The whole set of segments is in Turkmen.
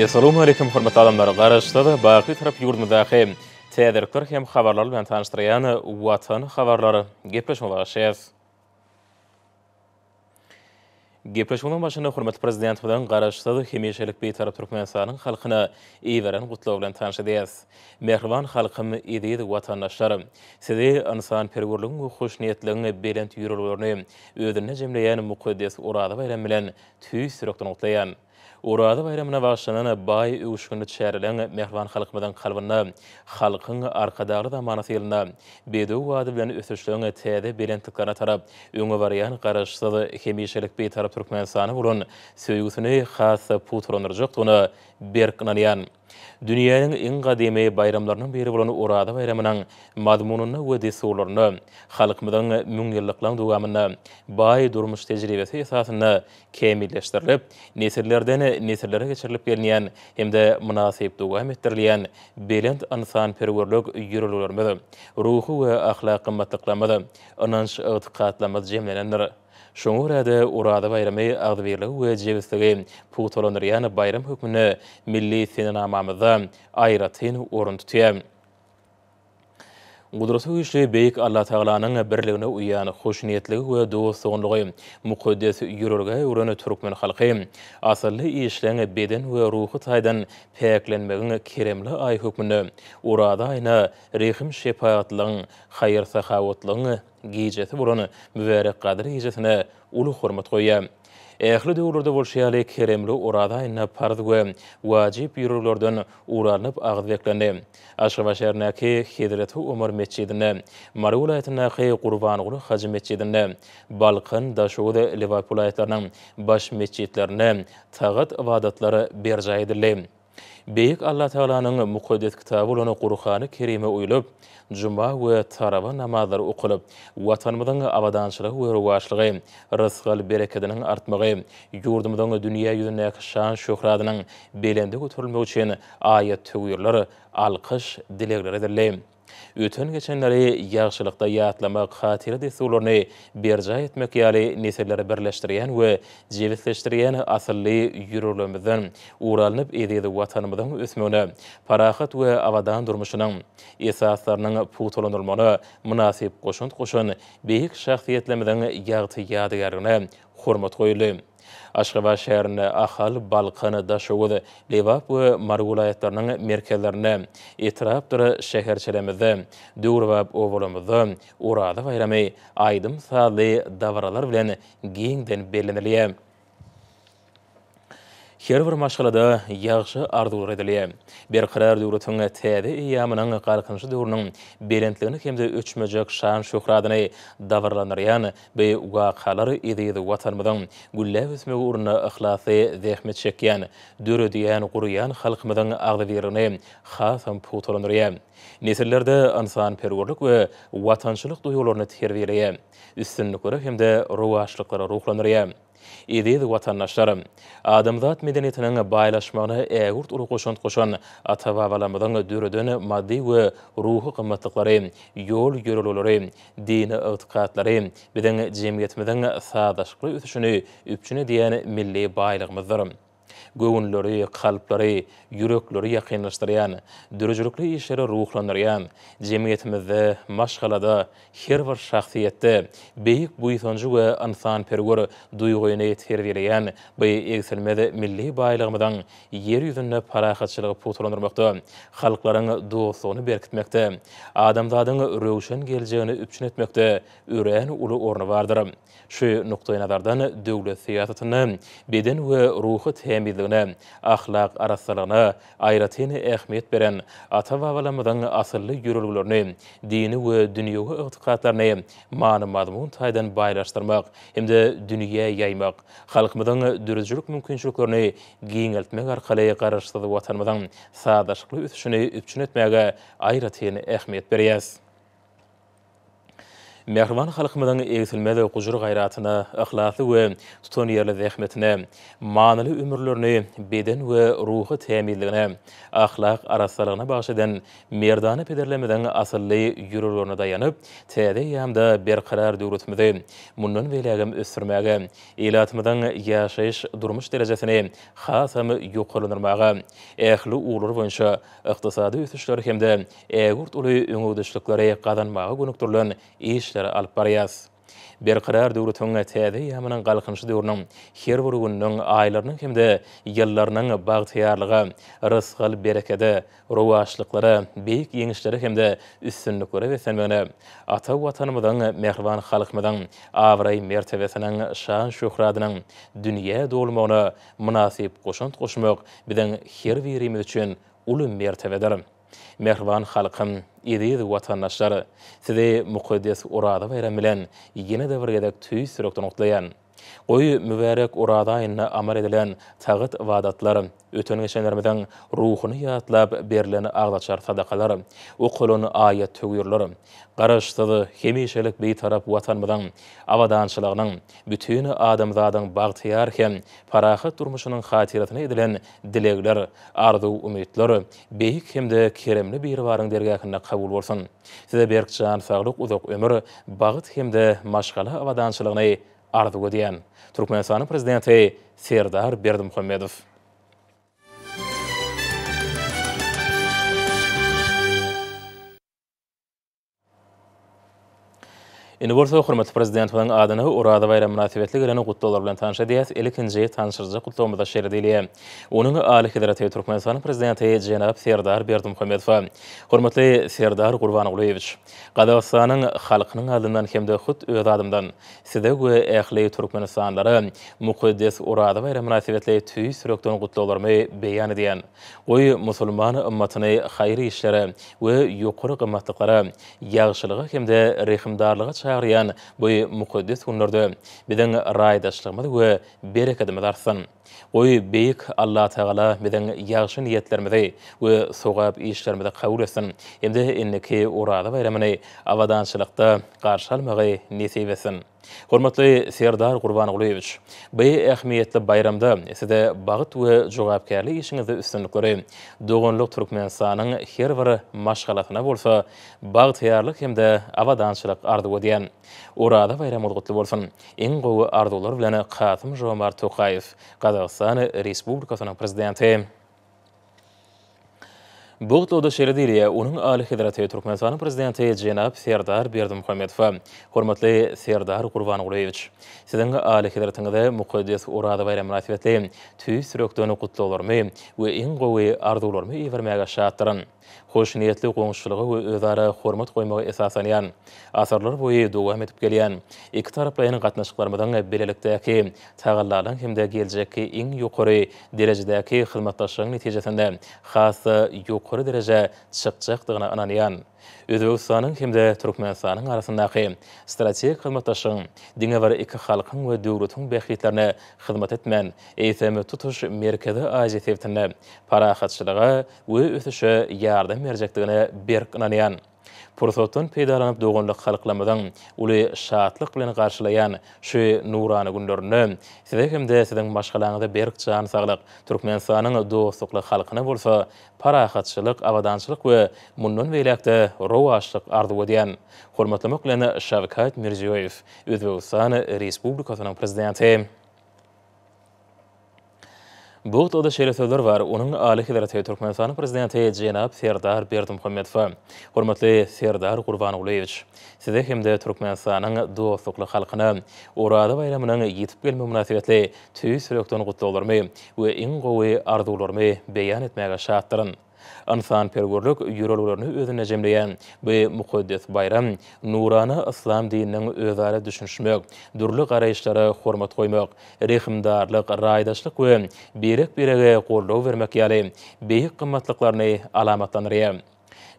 Assalamu alaikum hormatly adamlar. Garaşda baqy tarap ýurdumyzdaky täderlikler hem habarlar bilen tanışdyrýan Watan habarlary gepleşme başlaýar. Gepleşmenin başynda hormatly prezident bilen garaşda hemişelik beýtarap Türkmenistanyň halkyna iýberen gutlaw bilen tanışdyrýar. Mehriban halkym ýedi watandaşlar. Sizi insan perwerligiň we hoşniýetligiň belent ýürürlerini özüne jemleýän mukaddes Urada bayram bilen tüý sürekden gutlaýan. Urada bayramına başlanan bay öwüşgünde çärilen mehriban halkymyň kalbyna, halkyň arkadagly zamanasy ýylyna, bedew wady bilen ösüşlegiň täze belentliklerine tarap, öňe barýan garaşsyz hemişelik beýtarap Türkmenistany bolan söýgüsini has puturanyrjakdygyny berkinanýan. Dünýäniň iň gadymy bayramlarynyň biri bolan Urada bayramynyň mazmunyny we desurlaryny, halkymyň müň ýyllyklyň dowamyny, bay durmuş tejribesi esasyna kemilleşdirilip, nesillerden nesillere geçirilip gelýän hemde munasyp dowam etdirilýän belent insan perwerlik ýürürlerimiz, ruhy we ahlak gymmatlyklary, inanç ygtykatlary jemlenendir. Şoňa görä Urada bayramy agdybirligi we jewisligi putulanyrýan bayram hökmüni milli senamamyzda aýratyn orun tutýar. Gudraty güýçli beýik Allah Taalanyň birligine uýan hoşniýetligi we dostlugy mukaddes ýürürge öwreni türkmen halky asly işleň beden we ruhy taýdan päklenmegiň keremli aý hökmüni Urada aýyna rehim şepaatlygyň haýyr sahawatlygyň gijeti bolan mübarek gadyr gijetine uly hormat goýýar. Ähli döwürde bolşýaly keremli Urada aýyna farz we wajib ýürürlerden uranyp agdy beklendi. Aşgabat şäherindäki Hedret Umar mescidine, Mary welaýatynyňky Gurbanyguly Haji mescidine, Balkyn, Daşowda, Liverpool aýatlarynyň baş mescidlerine tagat ibadatlary berjay edildi. Beýik Allah Taalanyň mukaddes kitaby bolan Qur'any Kerime uýulyp, Juma we tarawa namazlary okulyp, watanymyzyň abadançylygy we rowajlygy, rızgal bereketiniň artmagy, ýurdumyzyň dünýä ýüzündäki şan şöhratynyň belende götürilmegi üçin aýat töwürler, alkyş dilekler edildi. Öten geçenleri ýagşylykda ýatlamak, hatira desurlaryny berjay etmek ýaly nesilleri birleşdirýän we jewisleşdirýän asylly ýürürlerimizden uralanyp edýädi watanymyzyň ösmegine, parahat we abadan durmuşynyň esaslarynyň putulanylmagyna munasyp goşun beýik şahsiýetlerimiziň ýagty ýadygaryna hormat goýuldy. Aşgabat şäherinde ahal, Balkyn, Daşowda, Liverpool we Mary welaýatlarynyň merkezlerine etrapdyr şäherçilerimizde döwrwap owalamyzda Urada bayramy aýdym sazly dawralar bilen giňden bellenilýär. Her bir maşgalada ýagşy arzular edilýär. Berqarar döwretiň täze ýamynyň garkynçy döwrüniň belentligini hemde öçmejek şan şöhratyny dawrlanyrýan we wakalar edýidi watanymyzyň gülle ösmegi uruny ihlasy zähmet çekýän, döredýän gurýan halkymyzyň agdybirini hasam putulanyrýar. Nesillerde insan perwerlik we watançylyk duýgularyny terbiýeleýär. Üstünlikleri hemde rowajlyklary ruhlanyrýar. Edýdi watandaşlarym, adamzat medeniýetiniň baýlaşmagyna ägurt uly goşan ata-babalarymyzyň döreden maddi we ruhy gymmatlyklary, ýol ýörelleri, dini ygtykatlary, biziň jemgyýetimiziň sadaşykly ötüşini üpçün edýän milli baýlygymyzdyr. Göwnleri, kalplary, ýürekleri ýakynlaşdyrýan, dürüjlükli işleri ruhlandyrýan, jemgyýetimizde, maşgalada, her bir şahsiýetde beýik buýsanjy we insan perwer duýguny terbiýeleýän bu egsilmede milli baýlygymyzyň ýer ýüzünde parahatçylygy putulandyrmakda, halklaryň dostlugyny berkitmekde, adamzadyň röwşen geljegini üpçün etmekde örän uly orny bardyr. Şu nukta nazardan döwlet siýasatyny, beden we ruhy temizligine, ahlak araslygyna aýratyn ähmiýet beren ata-babalarymyzyň asylly ýürürlerini, dini we dünýäwi ygtykatlaryny many mazmun taýdan baýlaşdyrmak hemde dünýä ýaymak, halkymyzyň dürüjlük mümkinçiliklerini giňeltmek arkaly garaşsyz watanymyzyň sadaşykly ötüşini üpçün etmäge aýratyn ähmiýet berýär. Mehriban halkymyzyň egsilmeli gujur gaýratyna, ahlakly we tutan ýerli zähmetine, manyly ömürlerini, beden we ruhy täminligine, ahlak arasalygyna bagşadan merdany pederlemeden asylly ýürürlerine daýanyp, täze ýamda berkarar döwletimizi mundan belägem ösürmäge, elatymyzyň ýaşaýyş durmuş derejesini hasam ýokarlandyrmaga, ähli ular boýunça ykdysady ösüşler hemde ägurt uly öňüdüşliklere gazanmaga gönükdirilen işleri alyp barýas. Berkarar döwletiň täze ýamynyň galkynşy döwrüniň her bir günüň, aýlarynyň hemde ýyllarynyň bagtyýarlygy, rızkyl berekede, rowaşlyklary, beýik ýeňişleri hemde üstünlikleri besenmegine, ata watanymyzyň, mehriban halkymyzyň awray mertebesiniň, şan şöhratynyň dünýä dolmagyna münasip goşant goşmak biziň her birimiz üçin uly mertebedir. Mehriban halkym, ýedi watandaşlar, sizi mukaddes urada bayram bilen ýene-de bir gedek tüý sürekden gutlaýan. Goý mübarek urada aýyna amal edilen tagyt wadatlar, öten geçenlerimiziň ruhuny ýatlap berilen agdaçar sadakalar, okulan aýat tögürler, garaşdygy hemişelik beýtarap watanymyzyň awadançylygynyň, bütün adamzadyň bagtyar hem parahat durmuşynyň hatiratyna edilen dilegler, arzu umytlar, beýik hemde keremli bir baryň dergähinde kabul bolsun. Size berkjan saglyk, uzak ömür, bagyt hemde maşgala awadançylygyny arzu edýän Türkmenistanyň prezidenti Serdar Berdimuhammedow. Indi bolsa hormatly prezidentiň adyny urada bayram münasibetli geleni gutlalar bilen tanış edýäs. Ilkinji tanışyrjy gutlawymyzda şerit edýär. Onuň Ali Hedarati Türkmenistanyň prezidenti jenap Serdar Berdimuhammedow. Hormatly Serdar Gurbanoğluýewич, Qazaqstanyň halkynyň adyndan hemde hut öz adymdan size we ähli Türkmenistanlary mukaddes urada bayram münasibetli tüý sürekden gutlawlarmy beýan edýän. Goý musulman ümmatyny haýry işlere we ýokary gymmatlyklara, ýagşylyga hemde rehimdarlyga çağıryan bu mukaddes günlerde biziň raýdaşlygymyz we bereketimiz artsyn. Goý beýik Allah Taala biziň ýagşy niýetlerimizi we sowap işlerimizi kabul etsin. Hemde inneki urada bayramyny awadançylykda garşy almagy nesip etsin. Hormatly Serdar Gurbanoğluýewич, bu ähmiýetli bayramda size bagyt we jogapkärlik işiňizde üstünlikleri, doganlyk Türkmenistanyň her bir maşgalatyna bolsa, bagtyarlyk hemde awadançylyk arzu edýän. Urada bayram gutly bolsun. Eň gowy arzular bilen Kasym-Jomart Tokaýew, Qazaqstan Respublikasynyň prezidenti. Bu gutluda şerit edýär, onuň Ali Hedarati Türkmenistanyň prezidenti jenap Serdar Berdimuhammedow. Hormatly Serdar Gurbanoğluýewич, siziň Ali Hedaratiňizde mukaddes urada bayram münasibetli tüý sürekden gutlawlarmy we eň gowy arzularmy iwermäge şatdyryn. Hoş niýetli goňşulygy we özara hormat goýmagy esasanýan, asarlar boýy dowam edip gelýän iki taraplaryň gatnaşyklarymyzyň belelikdäki tagallarlaryň hemde geljekki eň ýokary derejedäki hyzmatdaşlygyň netijesinde hasy ýokary dereje çykjakdygyna inanýan. Özbegistanyň hemde Türkmenistanyň arasyndaky strategik hyzmatdaşlygyň diňe bir iki halkyň we döwletiň beýiklerine hyzmat etmän, eýsemi tutuş merkezi aýetine parahatçylyga we ösüşe ýardam berjekdigine berk inanýan. Pursatdan peýdalanyp doganlyk halklamyzyň uly şatlyk bilen garşylaýan şu nurany günlerini size hemde siziň maşgalaňyzda berkjan saglyk Türkmenistanyň dostlukly halkyna bolsa parahatçylyk, awadançylyk we mundan beýlekde rowaşlyk arzu edýän. Hormatlamak bilen Şawkat Mirziýoýew, Özbegistan Respublikasynyň prezidenti. Bu da şeýle sözler bar. Onuň Ali Hedarati Türkmenistanyň prezidenti jenap Serdar Berdimuhammedow. Hormatly Serdar Gurbanoğluýewich, size hemde Türkmenistanyň dostlukly halkyna urada bayramynyň ýetip gelme münasibetli tüý sürekden gutlawlarmy we eň gowy arzularmy beýan etmäge şatdyryn. Insan perwerlik ýürellerini özüne jemleýän bu mukaddes bayram nurany islam dininiň özara düşünşmek, durly garaýşlara hormat goýmak, rehimdarlyk, raýdaşlyk we berek berege gollaw bermek ýaly beýik gymmatlyklaryny alamatlanýar.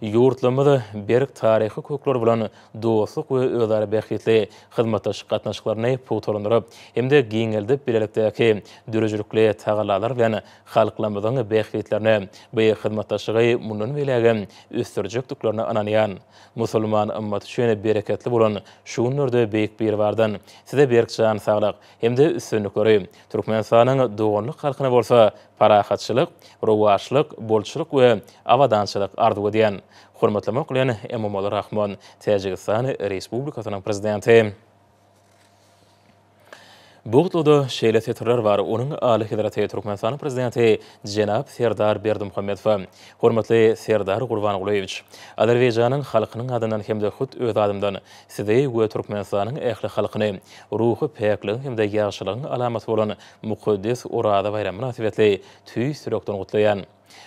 Yurtlamada berk tarihi kökler bilen dostluk we özara bäxitli hyzmatdaşlyk gatnaşyklaryny putulandyrıp, hemde giňeldip bilelikdäki dürüjlükli tagalalar bilen halklamyzyň bäxitlerini bu hyzmatdaşlygy mundan beläge üstürjekdiklerini ananýan musulman ümmet üçin bereketli bolan şu nurda beýik bir bardan size berkçan saglyk hemde üstünlikleri Türkmenistanyň doganlyk halkyna bolsa parahatçylyk, rowaşlyk, bolçylyk we awadançylyk ardy edýän. Hormatlamak bilen Emomali Rahman Täjikistan Respublikasynyň prezidenti. Buğdoda şeýle tetrler bar. Onuň Ali Hedraty Türkmenistanyň prezidenti Jenap Serdar Berdimuhammedow. Hormatly Serdar Gurbanulyewich, Azerbaýjanyň halkynyň adyndan hemde hut öz adymdan sizi we Türkmenistanyň ähli halkyny ruhy päkligiň hemde ýagşylygyň alamaty bolan mukaddes Urada bayram münasibetli tüý sürekden gutlaýan.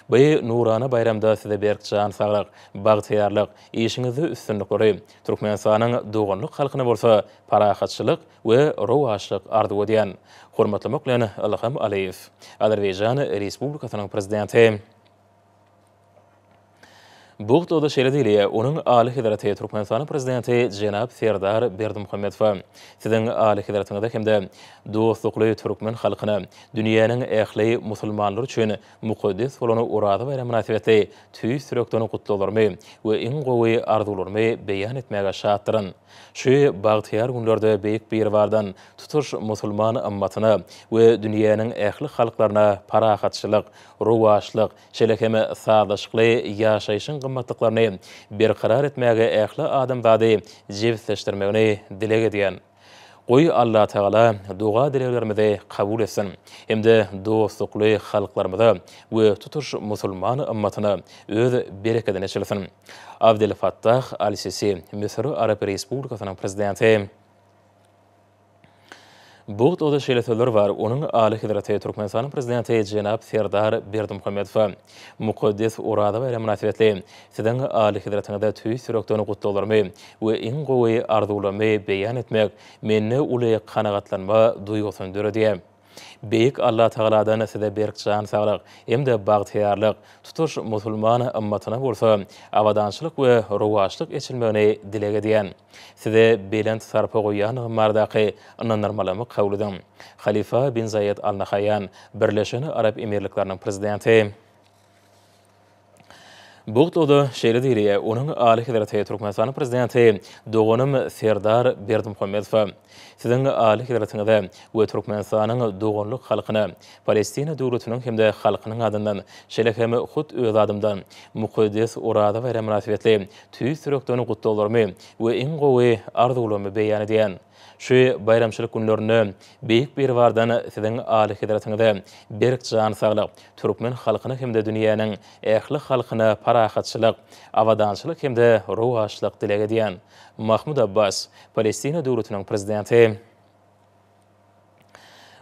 Bu nurana bayramda size berkçan saglyk, bagtyarlyk, işiňizi üstünlikleri Türkmenistanyň doganlyk halkyna bolsa parahatçylyk we rowaşlyk ardy edýän. Hormatlamak bilen Ilham Aliýew, Azerbaýjan Respublikasynyň prezidenti. Buğdoda şeýle diýilýär, onuň Ali Hedraty Türkmenistanyň prezidenti Jenap Serdar Berdimuhammedow siziň Ali Hedratyňyzda hemde dostlukly türkmen halkyna dünýäniň ähli musulmanlary üçin mukaddes bolan Urada bayram münasibetli tüý sürekden gutlalarmy we iň gowy arzularmy beýan etmäge şatdyryn. Şu bagtyar günlerde beýik bir bardan tutuş musulman ümmatyna we dünýäniň ähli halklaryna parahatçylyk, rowaşlyk, şelekeme sadaşykly ýaşaýyşyň gymmatlyklaryny berqarar etmäge ähli adamzady jewsleşdirmegini dilek edýän. Goý Allah Taala duga dileklerimizi kabul etsin. Hemde dostlukly halklarymyza we tutuş musulman ümmatyna öz bereketini çylsyn. Abdel Fattah al-Sisi, Misr Arab Respublikasynyň prezidenti. Buğdoda şeýle sözler bar. Onuň Ali Hedraty Türkmenistanyň prezidenti Jenap Serdar Berdimuhammedow mukaddes Urada bayram münasibetli siziň Ali Hedratyňyzda tüý sürekden gutlalarmy we iň gowy arzularmy beýan etmek menne uly kanagatlanma duýgusyny döredýär. Beýik Allah Taaladan size berkçan saglyk, hemde bagtyarlyk, tutuş musulman ümmatyna bolsa awadançylyk we rowaşlyk eçilmegini dilek edýän. Size belent sarpa goýan mardaky ananarmalamy kabul edin. Halifa bin Zayed Al Nahyan, Birleşen Arap Emirlikläriniň prezidenti. Buğdoda şeýle diýilýär, onuň Ali Hedraty Türkmenistanyň prezidenti doganym Serdar Berdimuhammedow siziň Ali Hedratyňyzda we Türkmenistanyň doganlyk halkyna Palestina döwletiniň hemde halkynyň adyndan şelekeme hut öz adymdan mukaddes Urada bayram münasibetli tüý sürekden gutlalarmy we iň gowy arzularmy beýan edýän. Şu bayramçylyk günlerini beýik bir bardan siziň Ali Hedratyňyzda berkçan saglyk, türkmen halkyna hemde dünýäniň ähli halkyna parahatçylyk, awadançylyk hemde rowaşlyk dilek edýän. Mahmud Abbas, Palestina döwletiniň prezidenti.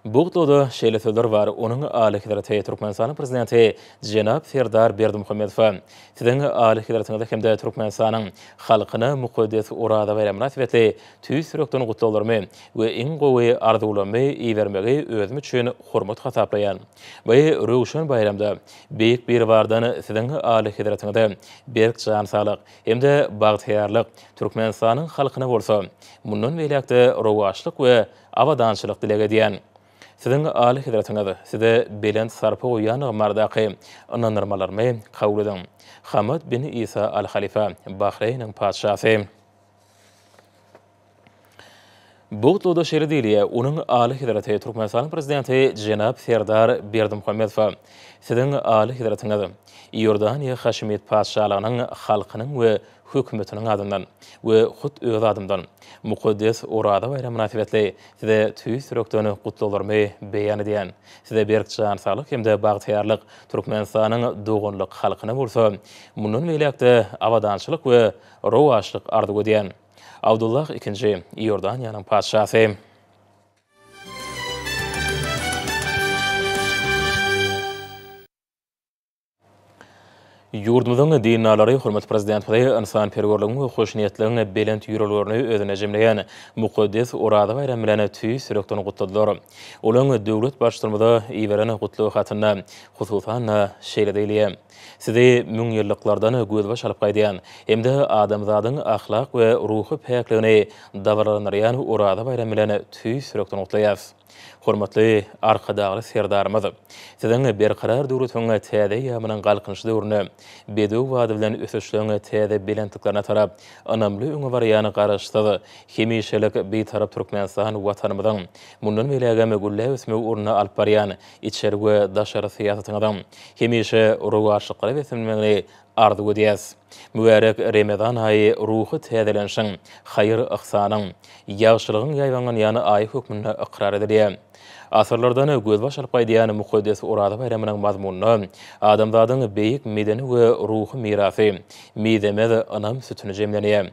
Buğdoda şeýle sözler bar. Onuň Ali Hedraty Türkmenistanyň prezidenti Jenap Serdar Berdimuhammedow siziň Ali Hedratyňyzda hemde Türkmenistanyň halkyna mukaddes Urada bayram münasibetli tüý sürekden gutlalarmy we iň gowy arzularmy iýermegi özüm üçin hormat hasaplaýan. Bu röwşen bayramda beýik bir bardan siziň Ali Hedratyňyzda berkçan saglyk hemde bagtyarlyk Türkmenistanyň halkyna bolsa mundan beýlekde rowaşlyk we awadançylyk dilek edýän. Siziň Ali Hedratyňyzda size belent sarpa goýan mardaky ananarmalarmy kabul edin. Hamad bin Isa al-Halifa, Bahreýniň padşasy. Buğdoda şeýle diýilýär, onuň Ali Hedraty Türkmenistanyň prezidenti Jenap Serdar Berdimuhammedow siziň Ali Hedratyňyzda Ýordaniýa Haşimiyet padşalygynyň halkynyň we hökümetiniň adyndan we hut öz adymdan mukaddes Urada bayram münasibetli size tüý sürekden gutlalarmy beýan edýän. Size berkçan saglyk hemde bagtyarlyk Türkmenistanyň doganlyk halkyna bolsa mundan beýlekde awadançylyk we rowaşlyk ardy edýän. Abdullah II, Ýordaniýanyň padşasy. Yurdumuzun dinarları hurmat prezident Fadaya insan pergorluğun ve hoşniyetliğin belent yürürlüğünü özüne jemleyen mukaddes orada bayramlarına tüy sürekten kutladılar. Olan devlet başlarında iverene kutlu hatına hususan şeyle deyliye. Size mün yıllıklardan gözbaş alıp qaydayan, hem de adamzadın ahlak ve ruhu pekliğini davarlanarayan orada bayramlarına tüy sürekten kutlayas. Hormatly arkadagly serdarymyz. Siziň berkarar döwletiniň täze ýamynyň galkynçy döwrüne, bedew wady bilen ösüşligiňe täze belentliklerine tarap, anamly öňe barýany garaşdygy, hemişelik beýtarap Türkmenistan watanymyzyň mundan belägeme gülle ösme uruna alyp barýan içeri we daşary syýasatyňyň hemişe rowaşlykly we semimligini ardy edýäs. Mübarek Ramazan ayı ruhu täzelenşiň, haýyr ihsanyň, ýagşylygyň ýaýwangan ýany aý hökmüne ikrar edilýär. Asırlardan gözbaş alyp gaýdýan mukaddes orada bayramynyň mazmunyny, adamzadyň beýik medeni we ruhy mirasy, midemez anam sütüni jemlenýär.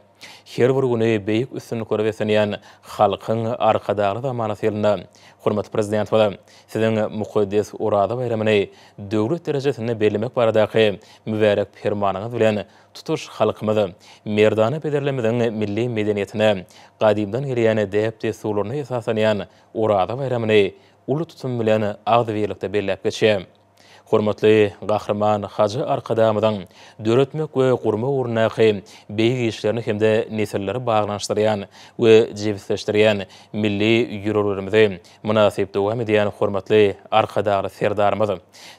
Her bir güni beýik üstünlikleri besenýän halkyň arkadagy zamanasy ýylyna, hormatly prezident bolam, siziň mukaddes orada bayramyny döwlet derejesinde bellemek baradaky mübarek fermanyňyz bilen tutuş halkymyzy merdana bederlemeden milli medeniýetine, gadymdan gelýän däp desturlaryna esasanýan orada bayramyny ulu tutum bilen agdy birlikde belläp geçýär. Hormatly gahrman Hacı arkadamydan döretmek we gurma urnaky beýik işlerini hemde nesillere baglanşdyrýan we jebisleşdirýän milli ýürürlerimizi münasip dowam edýän hormatly arkadagy serdarymyz.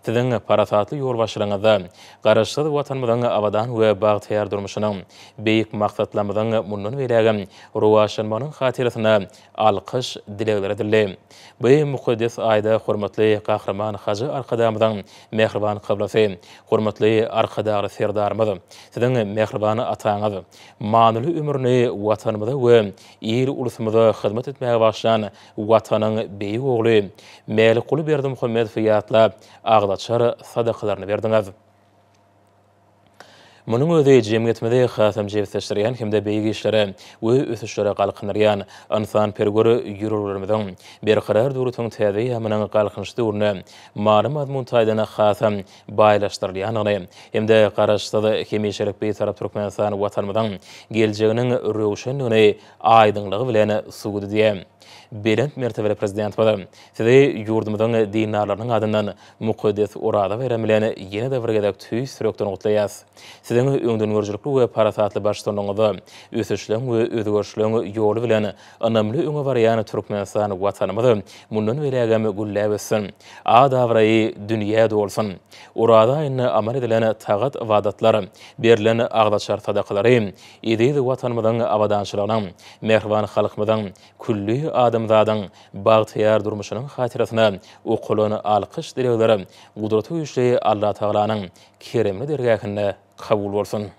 Siziň parasatly ýol başlaryňyzda garaşsyz watanymyzyň awadan we bagtyar durmuşynyň beýik maksatlarymyzyň mundan belägem rowaşanmanyň hatyrsyna alkyş dilekler edildi. Bu mukaddes aýda hormatly gahrman Hacı arkadamydan mehriban kablasy, hormatly arkadagy serdarymyz, siziň mehriban ataňyz, manyly ömürni watanymyza we ýer ulusymyza hyzmat etmäge başlayan watanyň beýik ogly Mälikuli Berdimuhammedow ýatlap agdaçar sadakalaryny berdiňiz. Munyň özi jemgyýetmede hasam jebisleşdirýän hemde beýik işlere we ösüşlere galkynarýan insan pergöri ýürürlerimiziň berkarar döwletiň täze ýamynyň galkynçy döwrüne many mazmun taýdana hasam baýlaşdyrylýanyny hemde garaşsyz hemişelik beýtarap Türkmenistan watanymyzyň geljeginiň röwşenligini aýdynlygy bilen suwdy diýär. Belent mertebeli prezident bolam, sizi ýurdumyzyň dinarlarynyň adyndan mukaddes orada bayramyny ýene de bir gedek tüý sürekden gutlaýas. Siziň öňden görjükli we parasatly başlanmagyňyzy, ösüşleň we özgörüşleň ýoly bilen anamly öňe barýan Türkmenistan watanymyzy mundan belägem güllä bessin. Adawraý dünýäde bolsun. Orada ýene amal edilen tagat wadatlar, berilen agdaçar sadakalary, ýedi watanymyzyň awadançylygynyň, mehriban halkymyzyň külli adamzadyň bagtyar durmuşynyň hatyrasyna okulan alkyş dilekleri gudraty güýçli Allah Tagalanyň keremli dergähine kabul bolsun.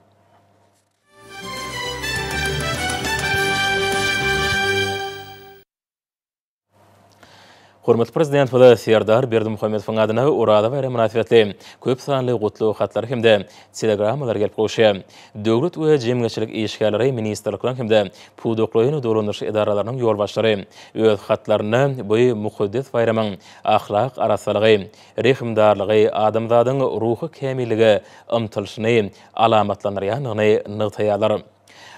Hormatly prezident bola Serdar Berdimuhammedowyň adyna orada bayram münasibetli köp sanly gutly hatlar hemde telegrammalar gelip goşýar. Döwlet we jemgyýetçilik işgärleri ministrlikleriniň hemde pudoklyny dolandyryş edaralarynyň ýolbaşlary öz hatlaryny bu mukaddes bayramyň ahlak arasalygy, rehimdarlygy, adamzadyň ruhy kämilligi ymtylşyny alamatlanýanyny nygtaýarlar.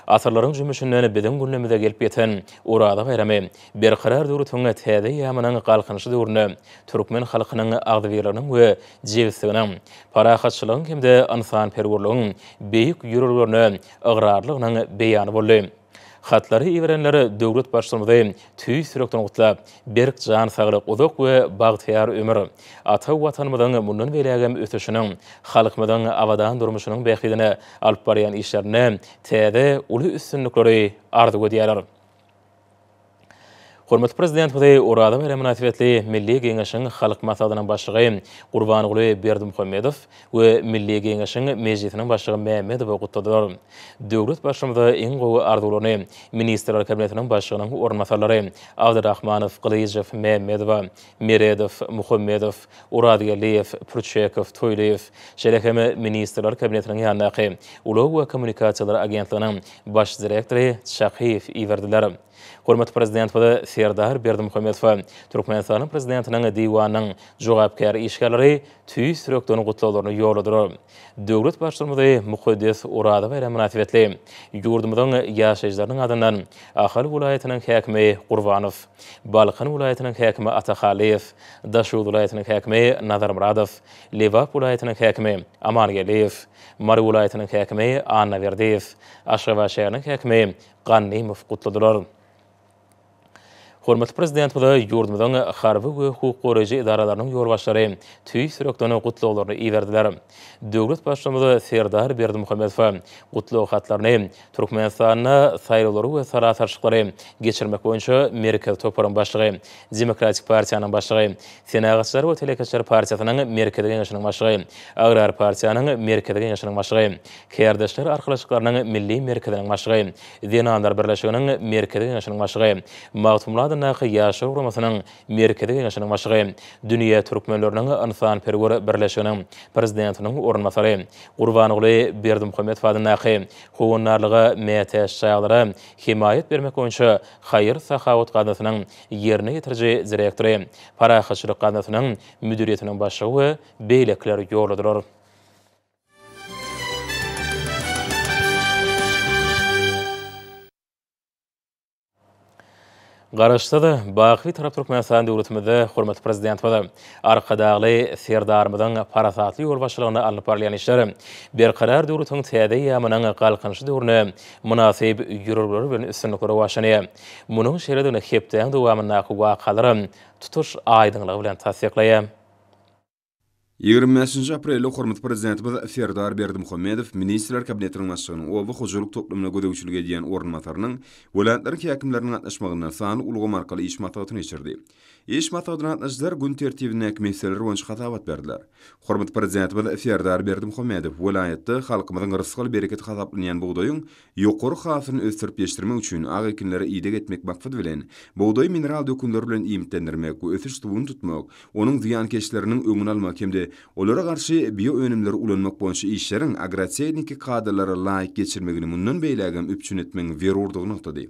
Asırlaryň jümüşinden beden gündemine gelip ýeten orada bayramy berkarar döwletiň täze ýamynyň galkynçy döwrüne türkmen halkynyň agdybirliginiň we jebisliginiň, parahatçylygyň hemde insan perwerligiň beýik ýürürlerine ıgrarlygynyň beýany boldy. Hatlary iwerenleri döwlet başçylygy tüý sürekden gutlap, berk jan saglyk, uzak we bagtyar ömür, ata watanymyzyň mundan belägem ösüşiniň, halkymyzyň awadan durmuşynyň beýikine alyp barýan işlerine täze uly üstünlikleri ardy edýärler. Hormatly prezident bola orada bayram münasibetli Milli Geňeşiň halk maslahatynyň başlygy Gurbanyguly Berdimuhammedow we Milli Geňeşiň mejlisiniň başlygy Mämmedow gutladylar. Döwlet başlymyzy iň gowy arzularyny ministrler kabinetiniň başlygynyň ornmasarlary Abdurrahmanow, Qylyjew, Mämmedow, Meredow, Muhammedow, Uradgaliyew, Purçekow, Toýlayew, şerekeme ministrler kabinetiniň ýanyňky Ulag we kommunikasiýalar agentliginiň baş direktory Şahyýew iwerdiler. Hormat Prezident we Serdar Berdimuhamedov Türkmenistan'ın prezidentinin diwanının jogapkar işgallary tüy sürekdöni gutlawlaryny ýoladyr. Döwlet başçylygynda mukaddes urada we münasibetli ýurdumyzyň ýaşaýjylarynyň adyndan Ahal vilayatynyň häkimi Gurbanow, Balkan vilayatynyň häkimi Atakhaliyew, Daşuw vilayatynyň häkimi Nazarmuradow, Lewap vilayatynyň häkimi Amargeliyew, Mary vilayatynyň häkimi Annaverdiyew, Aşgabat şäheriniň häkimi Gannymow gutladylar. Hormatly prezident we ýurdumyzyň harby we hukuk goraýjy idaralarynyň ýolbaşçylary tüy sürekdöni gutlawlaryny iýerdiler. Döwlet başçymyzy Serdar Berdimuhamedov gutlaw hatlaryny Türkmenistanyň saýlawlary we saratarçyklary geçirmek boýunça Merkez toparyň başlygy, Demokratik partiýanyň başlygy, Senagatçylar we Telekeçler partiýasynyň Merkez Geňeşiniň başlygy, Agrar partiýanyň Merkez Geňeşiniň başlygy, Kerdeşler arkalaşyklarynyň Milli Merkeziniň başlygy, Zenanlar Birleşiginiň Merkez Geňeşiniň başlygy, Magtumlar Ýaşar Ugrumasynyň Merkez Geňeşiniň başlygy, Dünýä türkmenleriniň Insan-perwer birleşiginiň prezidentiniň orunmasary, Gurbanoğly Berdimuhamedov adyndaky howunarlyga mätäş şaýalary himayet bermek boýunça Haýyr Sahawat gadasynyň ýerine ýetirji direktory, Parahatçylyk gadasynyň müdiriýetiniň başlygy we beýlekler ýoladylar. Garaşda da baky tarap Türkmenistan döwletimizde hormatly prezident we arkadagly serdarmyzyň parasatly ýolbaşçylygyna alynıp barýan işler berkarar döwletiň täze ýamynyň galkynşy döwrüne munasyp ýürürleri bilen üstünlikleri başlany. Munyň şeýledine hepden dowamyna wakalary tutuş aýdyňlygy bilen tasdiklaýar. 25 aprelde hormatly prezidentimiz Serdar Berdimuhamedov Ministrler Kabinetiniň başlygynyň owa hojalyk toplumyna gödäwçilik edýän ornmasarynyň welaýatlaryň häkimleriniň gatnaşmagyna sany ulgam arkaly iş matawatyny geçirdi. İş matawatyna gatnaşyjylar gün tertibine meseleler boýunça hatabat berdiler. Hormatly prezidentimiz Serdar Berdimuhamedov welaýatda halkymyzyň rızkyny bereketi hasaplanýan buğdaýyň ýokary hasyny östirip ýetirmek üçin ag ekinlere ýygyk etmek maksady bilen buğdaý mineral dökümleri bilen iýmitlendirmek we ösüş tubuny tutmak, onuň ziýankeşleriniň öňüni almak hemde olara garşy bio önümleri ulanmak boýunça işleriň agrotexniki kadrlara laýyk geçirmegini mundan beýlägem üpçün etmeň berurdygyny noktada.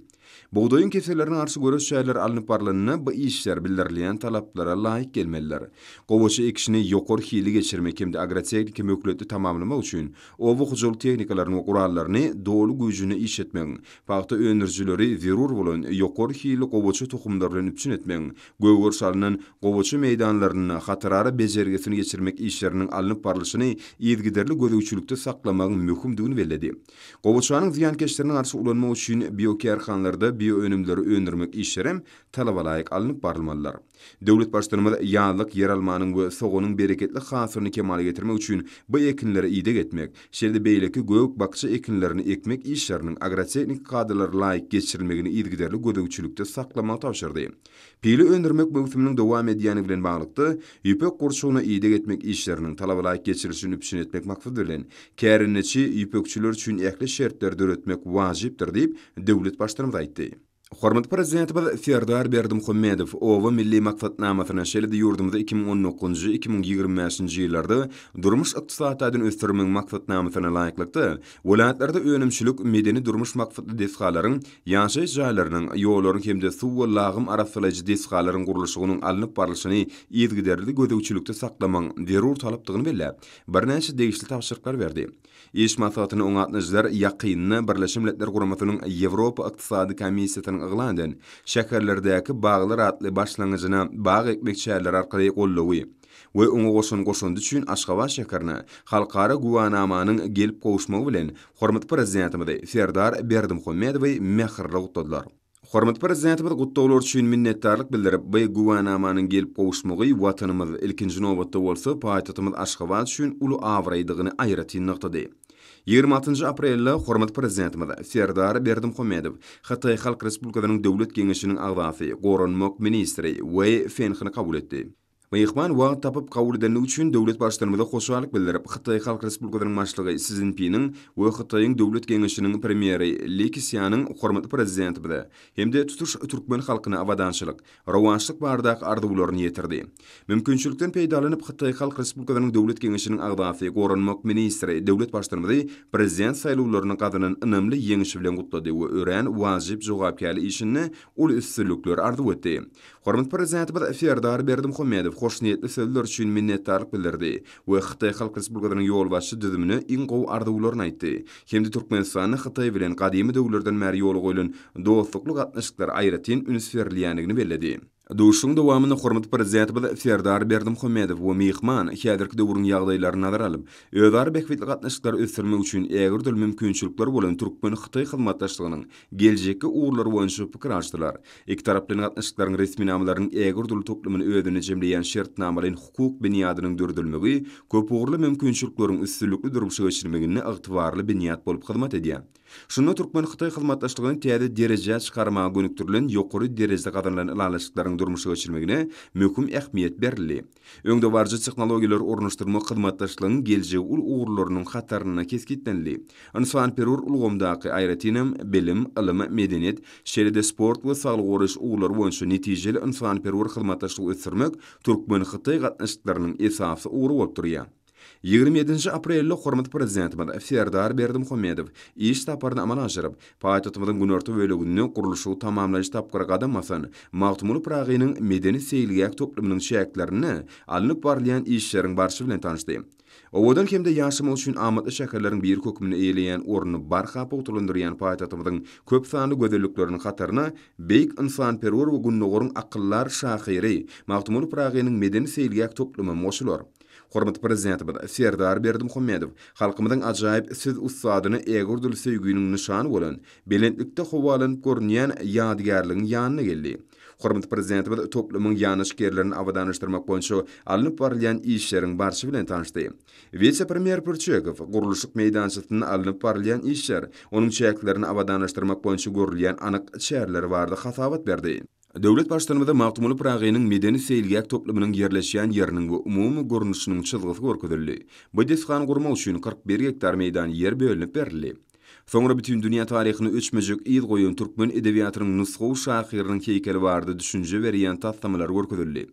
Buğdaýyň keselerine garşy görüş şäherler alınıp barlanyna bu işler bildirilýän talaplara laýyk gelmeliler. Gowaçy ekişini ýokary hili geçirmek hemde agrotexniki mökületli tamamlamak üçin owa hojalyk tehnikalarını we gurallaryny dolu güýjüne iş etmek, paýta öňürjileri zerur bolan ýokary hili gowaçy tohumlar bilen üpçün etmek, göwgör salynan gowaçy meýdanlaryny hatarary bejergesini geçirmek işleriniň alınıp barlyşyny ýetgiderli gödäwçilikde saklamak möhümdigini bellädi. Gowaçynyň ziýankeşlerine garşy ulanmak üçin biokerhanlarda bio önümleri öndürmek işlerem talaba laýyk alınıp barylmalylar. Döwlet başçylygymyz ýanlyk ýer almanyň we sogonyň bereketli hasyryny kemal getirmek üçin bu ekinlere ýygyk etmek, şeýle beýleki göwük bakçy ekinlerini ekmek işleriniň agrotexnik kadrlara laýyk geçirilmegini ýetgiderli gödäwçilikde saklamak tapşyrdy. Pili öndürmek mövsüminiň dowam edýäni bilen baglykda ýüpek gurşugyna ýygyk etmek işleriniň talaba laýyk geçirilişini üpçün etmek maksady bilen kärinneçi ýüpekçiler üçin ähli şertler döretmek wajypdyr diýip döwlet başçylygymyz aýtdy. Hormatly prezidentimiz Serdar Berdimuhamedov owa milli maksatnamasyna şeýle ýurdumyzda 2019-2025 ýyllarda durmuş ykdysadyny östirmek maksatnamasyna laýyklykda welaýatlarda önümçilik medeni durmuş maksatly desgalaryň ýaşaýyş jaýlarynyň ýollaryň hemde suw we lagym arasyndaky desgalaryň gurulşygynyň alınıp barlyşyny ýetgiderli gödäwçilikde saklamak zerur talapdygyny belläp birnäçe degişli tapşyryklar berdi. İş matawatyny oňatnaşyjylar ýakynyny Birleşmiş Milletler Guramasynyň Ýewropa Ykdysady Komissiýasynyň yglandan şäherlerdäki baglar atly başlangyjyna bag ekmek şäherleri arkaly gollawy we oňa goşundy üçin Aşgabat şäherine halkara guwanamanyň gelip gowuşmagy bilen hormatly prezidentimiz Serdar Berdimuhamedowy mähirli gutladylar. Hormatly prezidentimiz gutlawlar üçin minnetdarlyk bildirip, bu guwanamanyň gelip gowuşmagy watanymyz ilkinji nobatda bolsa paýtatymyz Aşgabat üçin uly awraýdygyny aýratyn noktady. 26 aprelde hormatly prezidentimiz Serdar Berdimuhamedov Hatay Halk Respublikasynyň Döwlet Geňeşiniň agzasy, Goranmak ministri we fenhini kabul etdi. Mıyıkman wagt tapıp kabul edilmegi üçin döwlet başlarymyza hoşalyk bildirip, Xitay Halk Respublikasynyň başlygy Xi Jinping'in we Xitaýyň döwlet geňeşiniň premieri Li Keqiang'yň hormatly prezidenti bile, hemde tutuş Türkmen halkyna awadançylyk, rawançlyk bardak arzuwlaryny ýetirdi. Mümkinçilikden peýdalanyp Xitay Halk Respublikasynyň döwlet geňeşiniň agdasy Goranmak ministri döwlet başlarymyzy prezident saýlawlaryny gadynyň önemli ýeňişi bilen gutlady we ören wajyp jogapkärli işini ul üstünlükler arzuw etdi. Hormatly prezident Serdar Berdimuhammedow hoş niyetli sözler üçin minnetdarlyk bildirdi we Xitay Halk Respublikasynyň ýolbaşçy düzümini iň gowy arzuwlaryny aýtdy. Hemde Türkmenistanyň Xitay bilen gadymy döwürlerden bäri ýoly goýulan dostlukly gatnaşyklar aýratyn ünsürliýänligini bellädi. Duşuň dowamyny hormatly prezident Serdar Berdimuhammedow we mehman häzirki döwrüň ýagdaýlaryna nazar alyp, özleri bekbetli gatnaşyklar ösdürmek üçin ägir mümkinçilikler bolan Türkmen-Xitay hyzmatdaşlygynyň geljekki uğurlary boýunça pikir açdylar. Iki taraplyň gatnaşyklaryň resmi namalarynyň ägir toplumyny ödüne jemleýän şertnamalaryň hukuk biniýadynyň dürdülmegi köp uğurly mümkinçilikleriň üstünlükli durmuşa geçirmegine ygtybarly biniýat bolup hyzmat edýär. Şunda Türkmen-Xitay hyzmatdaşlygynyň täze derejä çykarmagy gönükdirilen ýokary derejede gadanlanan ýalaşyklaryň durmuşa geçirmegine möhüm ähmiýet berildi. Öňde barjy tehnologiýalar ornaşdyrma hyzmatdaşlygynyň geljegi ul uğurlarynyň hataryna keskitlenli. Ynsan perur ulgamdaky aýratynam bilim, ilim, medeniýet, şeýle-de sport we saglyk goraş uğurlary boýunça netijeli ynsan perur hyzmatdaşlygy ösdürmek Türkmen-Xitay gatnaşyklarynyň esasy uğuru bolup durýar. 27 aprelde hormatly prezident Serdar Berdimuhammedow iş taparyny amala aşyryp, paýtatymyzyň günorta bölегinde guruluşy tamamlaýyş tapgyra gadamasan, Magtymul Pragynyň medeni seýilgäk toplumynyň şäherlerini alınıp barlayan işleriň barşy bilen tanışdy. Owadan hemde ýaşamak üçin amatly şäherleriň bir kökümini eýleýän orny barhapa oturlandyrýan paýtatymyzyň köp sanly gözellikleriniň hataryna beýik insan perwer we günnägörüň akyllar şahyry Magtymul Pragynyň medeni seýilgäk toplumy moşular. Hormatly prezident Serdar Berdimuhammedow halkymyzyň ajaýyp siz ustadyny ägir söýgüniň nişany bolan belentlikde howalanyp görnýän ýadygärligiň ýanyna geldi. Hormatly prezident toplumyň ýanyşgerlerini awadanlaşdyrmak boýunça alınıp barylýan işleriň barşy bilen tanışdy. Vice-premier Purçegow guruluşyk meýdançysyny alınıp barylýan işler, onuň çäklerini awadanlaşdyrmak boýunça görülýän anyk çäherleri bardy hasabat berdi. Döwlet başlarymyza Magtymul Pragynyň medeni seýilgäk toplumynyň ýerleşýän ýeriniň we umumy görnüşiniň çyzgysy görkezildi. Bu desgan gurmak üçin 41 hektar meýdan ýer bölünip berildi. Soňra bütün dünýä taryhyny öçmejek ýyl goýan türkmen edebiýatynyň nusgaw şahyrynyň heýkeli bardy düşünje berýän taslamalar görkezildi.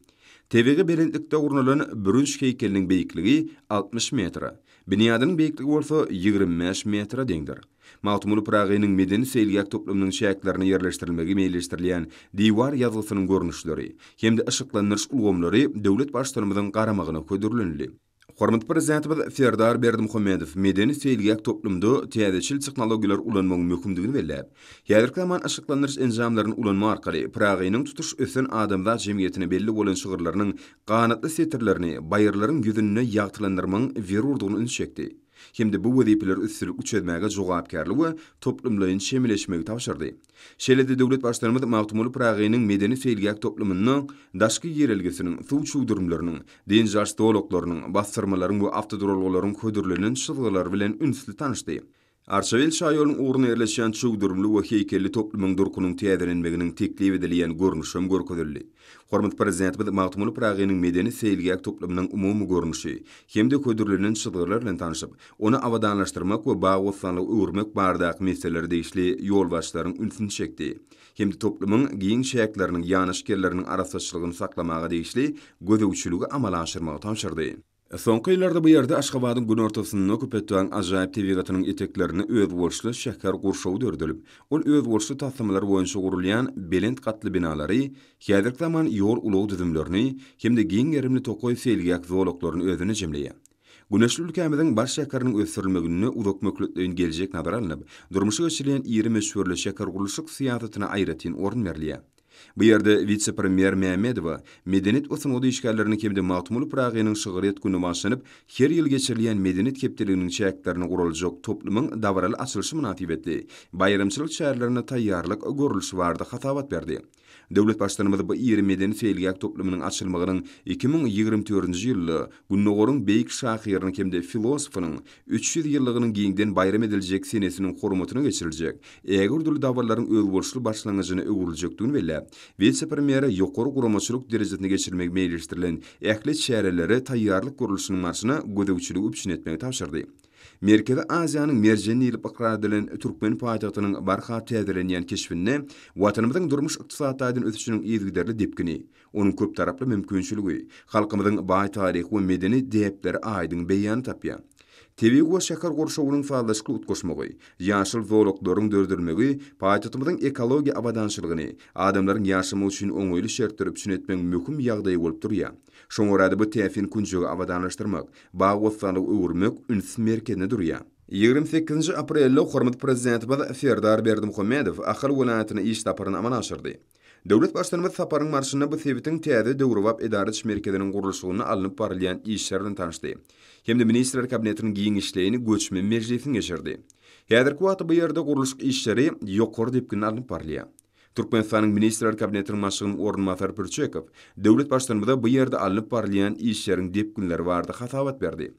Tebegi belentlikde urnalan bürünç heykelinin beýikligi 60 metra. Biniýadynyň beýikligi bolsa 25 metra deňdir. Magtymul Pragynyň medeni seýilgäk toplumynyň şäherlerini ýerleşdirilmegi meýleşdirilýän diýwar ýazgysynyň görnüşleri hemde ışıklanýyş ulgamlary döwlet başlarymyzyň garamagyna ködürlenli. Hormatly prezident Serdar Berdimuhammedow medeni seýilgäk toplumda täzeçil tehnologiýalar ulanmagyň möhümdigini belläp, häzirki zaman ışıklanýyş enjamlaryny ulanma arkaly Pragynyň tutuş ösen adamlar jemgyýetine belli bolan şygyrlarynyň ganatly setirlerini baýarlaryň ýüzüne ýagtylandyrmagyň berurdygyny ünçekdi. Hemde bu wezipeler üstünlük çözmäge jogapkärligi we toplumlaryň şemleşmegi tapşyrdy. Şeýle-de döwlet başlarymyz Magtymul Pragynyň medeni seýilgäk toplumynyň daşky ýerelgisiniň, suw durumlarynyň, denjaş dowlaklarynyň, bastyrmalaryň we awtodurolgalaryň ködürlenen şygyrlary bilen ünsli tanışdy. Arşavil şaýolyň uğruna ýerleşýän çok durumly we heýkelli toplumyň durkunyň täzelenmeginiň teklip edilýän görnüşüm görkezildi. Hormatly prezident Magtymul Pragynyň medeni seýilgäk toplumynyň umumy görnüşi hemde ködürlenen şygyrlar bilen tanışyp, onu awadanlaşdyrmak we bagawsanlyk öwürmek bardak meseleleri deýişli ýolbaşlaryň ünsini çekdi. Hemde toplumyň giň şäherleriniň ýanyşgerleriniň arasaçylygyny saklamaga deýişli gözegçiligi amala aşyrmagy tapşyrdy. Soňky ýyllarda bu ýerde Aşgabatyň gün ortasyny köpetýän ajaýyp tebigatynyň eteklerini öz bolşly şäher gurşawy dördülip, ol öz bolşly taslamalar boýunça gurulýan belent gatly binalary, häzirki zaman ýol ulaw düzümlerini hemde giň gerimli tokoy seýilgäk zowlaklaryny özüne jemleýär. Güneşli ülkemiziň baş şäheriniň ösdürilmegine uzak mökletliğin geljek nazar alınıp, durmuşa geçirilýän ýeri meşhurly şäher guruluşyk syýasatyna aýratyn orun berilýär. Bu ýerde vice-premier Mehmedow medeniýet we sanawda işgärlerini hemde Magtymul Pragynyň şygyryat güni başlanyp, her ýyl geçirilýän medeniýet kepdeliginiň şäherlerini guraljak toplumyň dawraly açylyşy münasibetli bayramçylyk şäherlerine taýýarlyk görülüşi bardy hasabat berdi. Döwlet başlarymyz bu ýeri medeni seýilgäk toplumynyň açylmagynyň 2024-nji ýylda günnägörüň beýik şahyrynyň hemde filosofynyň 300 ýyllygynyň giňden bayram ediljek senesiniň hormatyna geçiriljek ägir dil dawrlaryň öz bolşly başlangyjyny öwrüljekdigini bellä. Vice-premier ýokary guramaçylyk derejesine geçirmek meýleşdirilen ähli şäherlere taýýarlyk gurulşynyň marsına gödäwçiligi üçin etmegi tapşyrdy. Merkezi Aziýanyň merjeni ýylyp ikrar edilen Türkmen paýtagtynyň barha täzelenýän keşfinde watanymyzyň durmuş ykdysadyň ösüşiniň ýygyderli depkini, onuň köp taraply mümkinçiligi, halkymyzyň baý taryhy we medeni depleri aýdyň beýany tapýar. Tebiğ we şäher gorşawynyň faýdaşyky utgoşmagy, ýaşyl zowlaklaryň dördürmegi, paýtatymyzyň ekologiýa abadançylygyny, adamlaryň ýaşamy üçin oňoýly şertler üçin etmek möhüm ýagdaý bolup durýar. Şoňa görä bu täfin kunjugy abadanlaşdyrmak, baý wagtlaryny öwürmek üns merkezinde durýar. 28 aprelde hormat prezidenti Serdar Berdimuhammedow Ahal welaýatyna iş taparyny amal aşyrdy. Döwlet başlanymy saparyň marşynda bu sebitiň täze döwrüwap edarat merkeziniň gurulşygyny alınıp barylýan işlerden tanışdy. Hemde ministrler kabinetiniň giň işleýini göçmen meclisine geçirdi. Häzirki wagtda bu ýerde guruluş işleri ýokary depkini alınıp barylýar. Türkmenistanyň ministrler kabinetiniň başlygynyň ornunmasary Pürçekow döwlet başlanmada bu ýerde alınıp barylýan işleriň depkinleri barada hatabat berdi.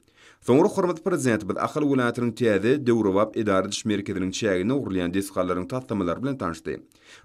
Soňra hormat prezidenti Ahal welaýatynyň täze döwrüwap edarat merkeziniň çägine urulýan desgalaryň tatlamalary bilen tanışdy.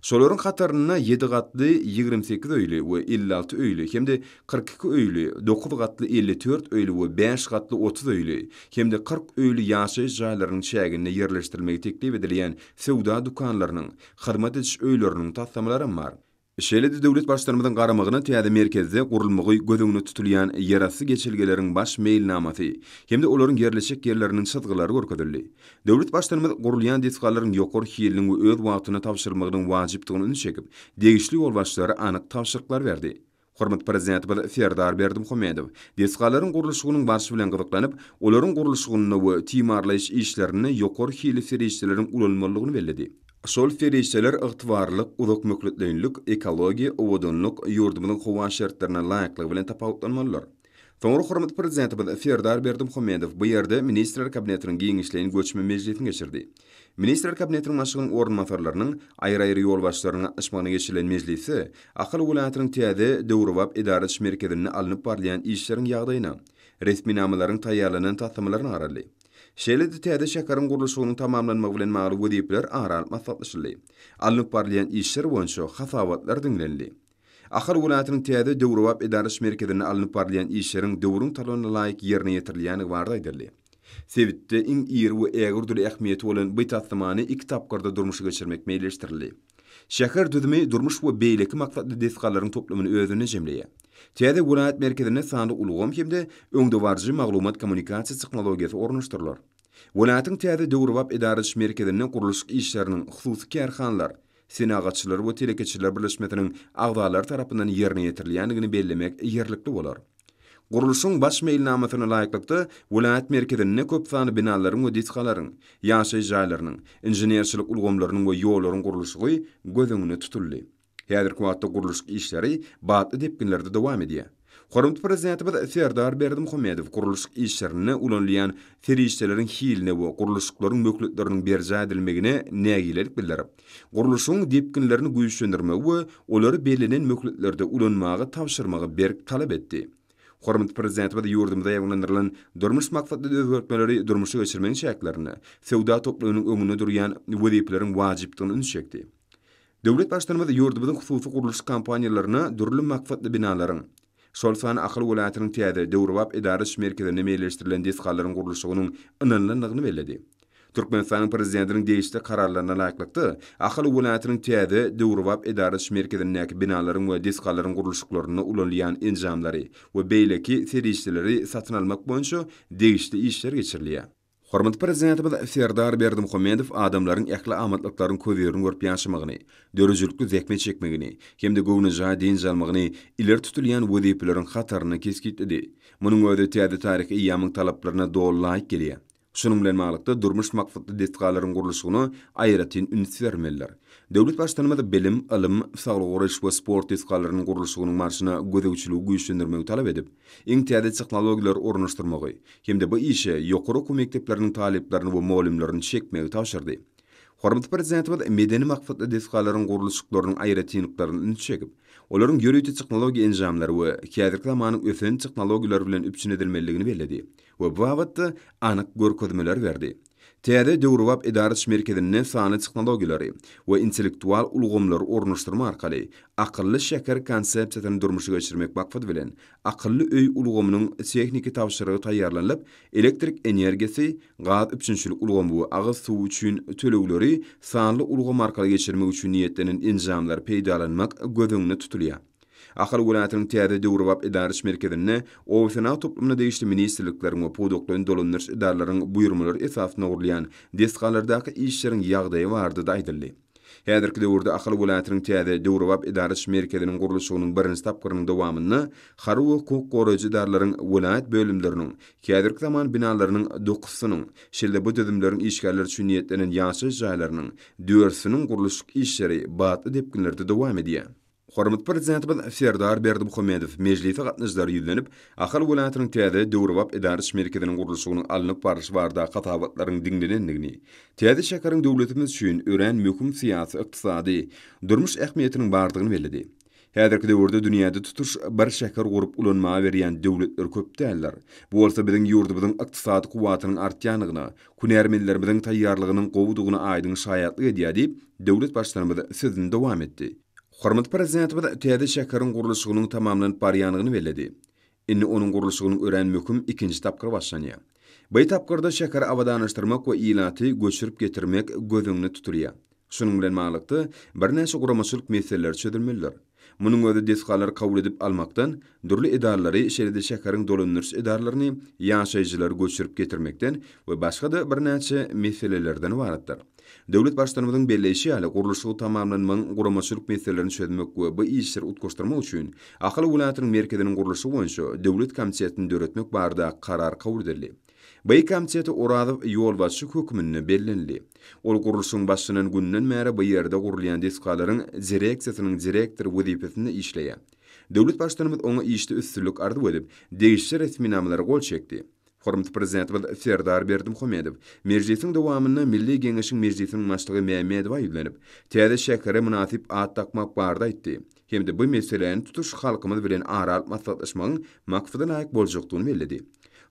Şolaryň hataryna 7 gatly 28 öýli we 56 öýli hemde 42 öýli, 9 gatly 54 öýli we 5 gatly 30 öýli hemde 40 öýli ýaşaý jaýlarynyň çägine ýerleşdirilmegi teklip edilýän sewda dukanlarynyň, hyzmat ediş öýleriniň tatlamalary bar. Şeýle-de döwlet başlanmadan garamagyna täze merkezde gurulmagy gödüňde tutulýan ýarasy geçilgeleriň baş meýilnamasy hemde olaryň ýerleşik ýerleriniň satgylary görkezildi. Döwlet başlanmada gurulýan desgalaryň ýokary hiyeliniň we öz wagtyna tapşyrmagynyň wajypdygyny üns çekip, degişli ýol başlary anyk tapşyryklar berdi. Hormat prezidenti Serdar Berdimuhammedow desgalaryň gurulşygynyň barşy bilen gyzyklanyp, olaryň gurulşygyny we timarlaýyş işlerini ýokary hiyeli ferişçileriň ulanmalygyny belledi. Şol ferişçiler ygtybarlyk, uzak mökletleýinlik, ekologiýa, owodunlyk, ýurdumynyň howa şertlerine laýyklygy bilen tapawutlanmalylar. Soňra hormat prezidenti Serdar Berdimuhammedow bu ýerde ministrler kabinetiniň giň işleýini göçmen meclisine geçirdi. Ministrler kabinetiniň başlygynyň ornunmasarlarynyň aýry-aýry ýol başlaryny gatnaşmagyna geçirilen meclisi Ahal welaýatynyň täze döwrüwap edarat merkezine alınıp barylýan işleriň ýagdaýyna, resmi namalaryň taýýarlanan taslamalyny garaly. Şeýle-de täze şäherin gurulşygynyň tamamlanmagy bilen magly wediýipler aralyp maslahatlaşyldy. Alınıp barylýan işler boýunça hasawatlar diňlenli. Ahal welaýatynyň täze döwrüwap edarat merkezine alınıp barylýan işleriň döwrüň talabyna laýyk ýerine ýetirilýäni barada aýdyldy. Sebitde iň ýeri we ägirdir ähmiýeti bolan bu taslmany iki tapgarda durmuşa geçirmek meýleşdirildi. Şäher düzümi durmuş we beýleki maksatly desgalaryň toplamyny özüne jemleýär. Täze welaýat merkezine sanly ulgam hemde öňde barjy maglumat kommunikasiýa tehnologiýasy ornaşdyrylar. Welaýatyň täze döwrüwap edarat merkezine guruluş işleriniň hususy kärhanlar, senagatçylar we telekeçiler birleşmesiniň agdalary tarapyndan ýerine ýetirilýändigini bellemek ýerlikli bolar. Guruluşyň baş meýilnamasyna laýyklykda welaýat merkezine köp sany binalaryň we desgalaryň, ýaşaý jaýlarynyň, inženerçilik ulgamlarynyň we ýollaryň gurulşy gözüňde tutuldy. Häzirki wagtda guruluş işleri batly depkinlerde dowam edýär. Hormat prezidenti Serdar Berdimuhammedow guruluş işlerini ulanýan ferişçileriň hiline we guruluşlaryň mökletleriniň berja edilmegine nägilelik bildirip, guruluşyň depkinlerini güýçlendirmek we olary belenen mökletlerde ulanmagy tapşyrmagy berk talap etdi. Hormat prezidenti ýurdumyzda ýaglandyrylan durmuş maksatly özgertmeleri durmuşa geçirmeň şäklerini, sewda toplumynyň öňünde durýan wediýipleriň wajypdygyny üns çekdi. Döwlet başlanmada ýurdumyzyň hususy guruluş kampaniýalaryna dürli maksatly binalaryň, şol sany Ahal welaýatynyň täze döwrüwap edarat merkezine meýleşdirilen desgalaryň gurulşygynyň ynanlylygyny belledi. Türkmenistanyň prezidentiniň degişli kararlaryna laýyklykda Ahal welaýatynyň täze döwrüwap edarat merkezindäki binalaryň we desgalaryň gurulşyklaryna ulanýan enjamlary we beýleki serişçileri satyn almak boýunça degişli işler geçirilýär. Hormat prezidenti Serdar Berdimuhammedow adamlaryň ähli amatlyklaryň köýlerini görüp ýaşamagyny, dörüjülükli zähmet çekmegini, hemde gowunaja diň jalmagyny iler tutulýan wediýipleriň hataryny keskitdi. Munyň öňde täze taryhy ýamyň talaplaryna dolaýyk gelýär. Şunun bilen maglykda durmuş maksatly desgalaryň gurulşygyny aýratyn üns bermeliler. Döwlet başlanmada bilim, ilim, saglyk goraýyş we sport desgalarynyň gurulşygynyň marşyna gödäwçiligi güýçlendirmegi talap edip, iň täze tehnologiýalar ornaşdyrmagy, hemde bu işe ýokary okuw mekdepleriniň taliplerini we muallimlerini çekmegi tapşyrdy. Hormat prezidenti medeni maksatly desgalaryň gurulşyklarynyň aýratynlyklaryny üns çekip, olaryň ýörüýti tehnologiýa enjamlary we häzirki zamanyň ösen tehnologiýalar bilen üpçün edilmeligini belledi we bu wagtda anyk görkezmeler berdi. Täze döwrüwap edarış merkezine sany teknologiyalary we intellektual ulgamlary ornaşdyrma arkaly akylly şeker konsepsiýasyny durmuşa geçirmek maksat bilen akylly öý ulgamynyň tekniki tawşyrygy taýýarlanıp, elektrik energiýasy, gaz üçinçilik ulgamy we agyz suw üçin tölegleri sanly ulgam arkaly geçirmek üçin niýetlenen enjamlar peýdalanmak gözüňde tutulýar. Ahal welatynyň täze döwrüwap edarış merkezine Owsana toplumyna degişli ministrlikleriň we podoklaryn dolanýan idaralaryň buýrmalary esasyna urulýan desgalardaky işleriň ýagdaýy bardy da aýdyldy. Häzirki döwürde ahal welatynyň täze döwrüwap edarış merkeziniň gurulşynyň birinji tapgyrynyň dowamyny hary we hukuk goraýjy idaralaryň welayat bölümleriniň häzirki zaman binalarynyň 9-synyň şeýle bu döwümleriň işgärleri üçin niýetlenen ýaşaş jaýlarynyň 4-siniň guruluş işleri batly depkinlerde dowam edýär. Hormat prezidentimiz Serdar Berdimuhammedow meclise gatnaşdary ýüzlenip, ahal welatynyň täze döwrüwap edarış merkeziniň gurulşynyň alnyp barış barda gatabatlaryň diňlenendigini, täze şäkeriň döwletimiz üçin ören möhüm syýasy, ykdysady, durmuş ähmiýetiniň bardygyny bellädi. Häzirki döwürde dünýäde tutuş bir şäker gurup ulanmagy berýän döwletler köp däller. Bu bolsa biziň ýurdumyzyň ykdysady kuwatynyň artýanygyna, kunärmenlerimiziň taýýarlygynyň gowudygyna aýdyň şaýatlyk edýär diýip döwlet başlarymyz sözüni dowam etdi. Hormat prezidentimiz täze şäkeriň gurulşynyň tamamlanyp barýanyny bellädi. Inni onuň gurulşynyň ören möhüm ikinji tapgyr başlanýar. Bu tapgyrda şäker awadaňlaşdyrmak we ilaty göçürip getirmek gözüňde tutulýar. Şunuň bilen maglykdy bir näçe guramaçylyk meseleler çözülmelidir. Munyň özi desgalar kabul edip almakdan, durly idaralary şeýle şäkeriň dolanýan idaralaryny ýaşaýjylar göçürip getirmekden we başga da bir näçe meselelerden ibaratdyr. Döwlet başlarymyzyň belleşi ýaly gurulşy tamamlanmagyň guramaçylyk meselelerini çözmek we bu işleri utgaşdyrmak üçin ahal welatynyň merkeziniň gurulşy boýunça döwlet komisiýasyny döretmek barada karar kabul edildi. Bu komisiýete Oradow ýolbaşçy hökmüni bellenli. Ol gurulşyň başlanýan günden bäri bu ýerde gurulýan desgalaryň direksiýasynyň direktor wezipesinde işleýär. Döwlet başlarymyz oňa işde üstünlük ardy edip, degişli resmi namalary gol çekdi. Hormat prezidentimiz Serdar Berdimuhammedow meclisiň dowamyny Milli Geňeşiň meclisiniň başlygy Mehmedowa ýüzlenip, täze şäkere münasip at takmak barda aýtdy. Hemde bu meseleni tutuş halkymyz bilen aralyp maslahatlaşmagyň maksadyna aýk boljakdygyny belledi.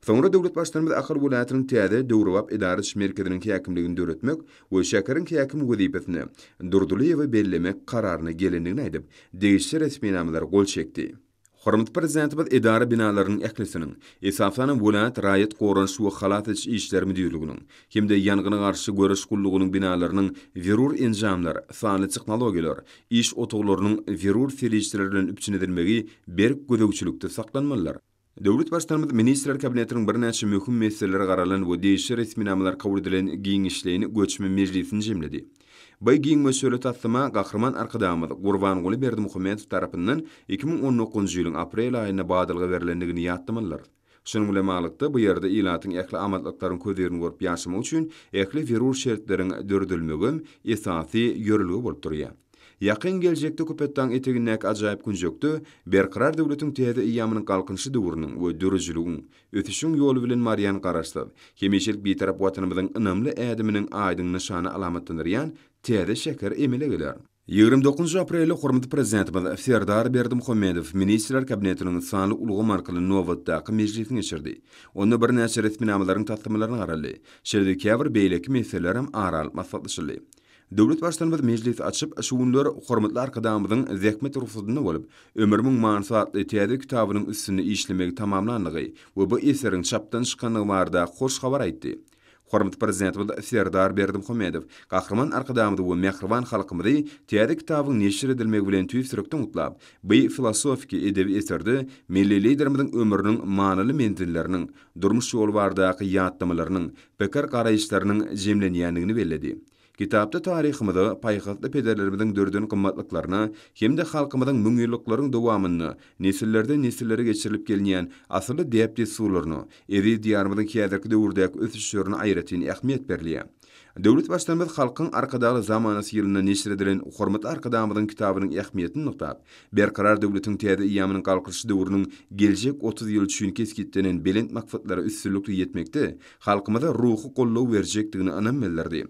Soňra döwlet başlarymyz ahal welatynyň täze döwrüwap edarış merkeziniň häkimligini döretmek we şäkeriň häkim wezipesini durduly we bellemek kararyna gelendigini aýdyp, degişli resmi namalary gol çekdi. Hormat prezidentimiz edara binalarynyň ählisiniň, esasanan welat raýat goranç we halat işleri müdürliginiň, hemde ýangyna garşy görüş gullugynyň binalarynyň zerur enjamlar, sanly teknologiýalar, iş otoglarynyň zerur serişleri bilen üpçün edilmegi berk gödөгçülükde saklanmalylar. Döwlet başlarymyz ministrler kabinetiniň bir näçe möhüm meseleleri garalan we degişli resmi namalar kabul edilen giňişlerini göçme meclisine jemledi. Bu giňme söýlet atlyma gahrman arkadamyz Gurbanguly Berdimuhammedow tarapyndan 2019-njy ýylyň aprel aýyna badalga berilendigini ýatdymalylar. Şunuň bilen maglykda bu ýerde ilatyň ähli amatlyklaryň közlerini görüp ýaşamak üçin ähli zerur şertleriň dördülmegi esasy ýörülgi bolup durýar. Yakın gelecekde köpettan eteginnek ajaýyp günjökde berqarar döwletiň täze ýamynyň galkynşy döwrüniň we dörejiligiň ötüşüň ýoly bilen marýan garaşdyr. Hemişelik bir tarap watanymyzyň ynamly ädiminiň aýdyň nyşany alamatlandyrýan täze şeker emele geler. 29 aprelde hormatly prezidentimiz Serdar Berdimuhammedow ministrler kabinetiniň sanly ulgam arkaly nowatdaky meclisine geçirdi. Onda bir näçe resmi namalaryň taslymalaryny garaldy. Şeýle käbir beýleki meseleler hem aralyp maslahatlaşyldy. Döwlet başlarymyz meclis açyp şu günler hormatly arkadamyzyň zähmet ruhsatyny bolup, ömürmiň mansatly täze kitabynyň üstüne işlemegi tamamlandygy we bu eseriň çapdan çykanlygy barada hoş habar aýtdy. Hormatly prezidentimiz Serdar Berdimuhammedow gahrman arkadamyzy we mehriban halkymyzy täze kitabyň neşir edilmegi bilen tüýsürekden utlap, bu filosofiki edebi eserde milli liderimiziň ömrüniň manaly mentilleriniň, durmuş ýol baradaky ýatdamalarynyň, bekar garaýyşlarynyň jemlenýändigini belledi. Kitapda tarihimizde paýgatly pederlerimiziň dördün gymmatlyklaryna hemde halkymyzyň müň ýyllyklarynyn dowamyny, nesillerden nesillere geçirilip gelýän asly depdi suwlaryny, eri diýarymyzyň häzirki döwürdäki ösüşlerini aýratyn ähmiýet berilýär. Döwlet başlarymyz halkyň arkadaky zamanasy ýylyna neşir edilen hormatly arkadamyzyň kitabynyň ähmiýetini nukdap, berqarar döwletiň täze ýamynyň galkynşy döwrüniň geljek 30 ýyl üçin keskitdenen belent maksatlary üstünlükli ýetmekde halkymyza ruhy gollaw berjekdigini anam bellerdi.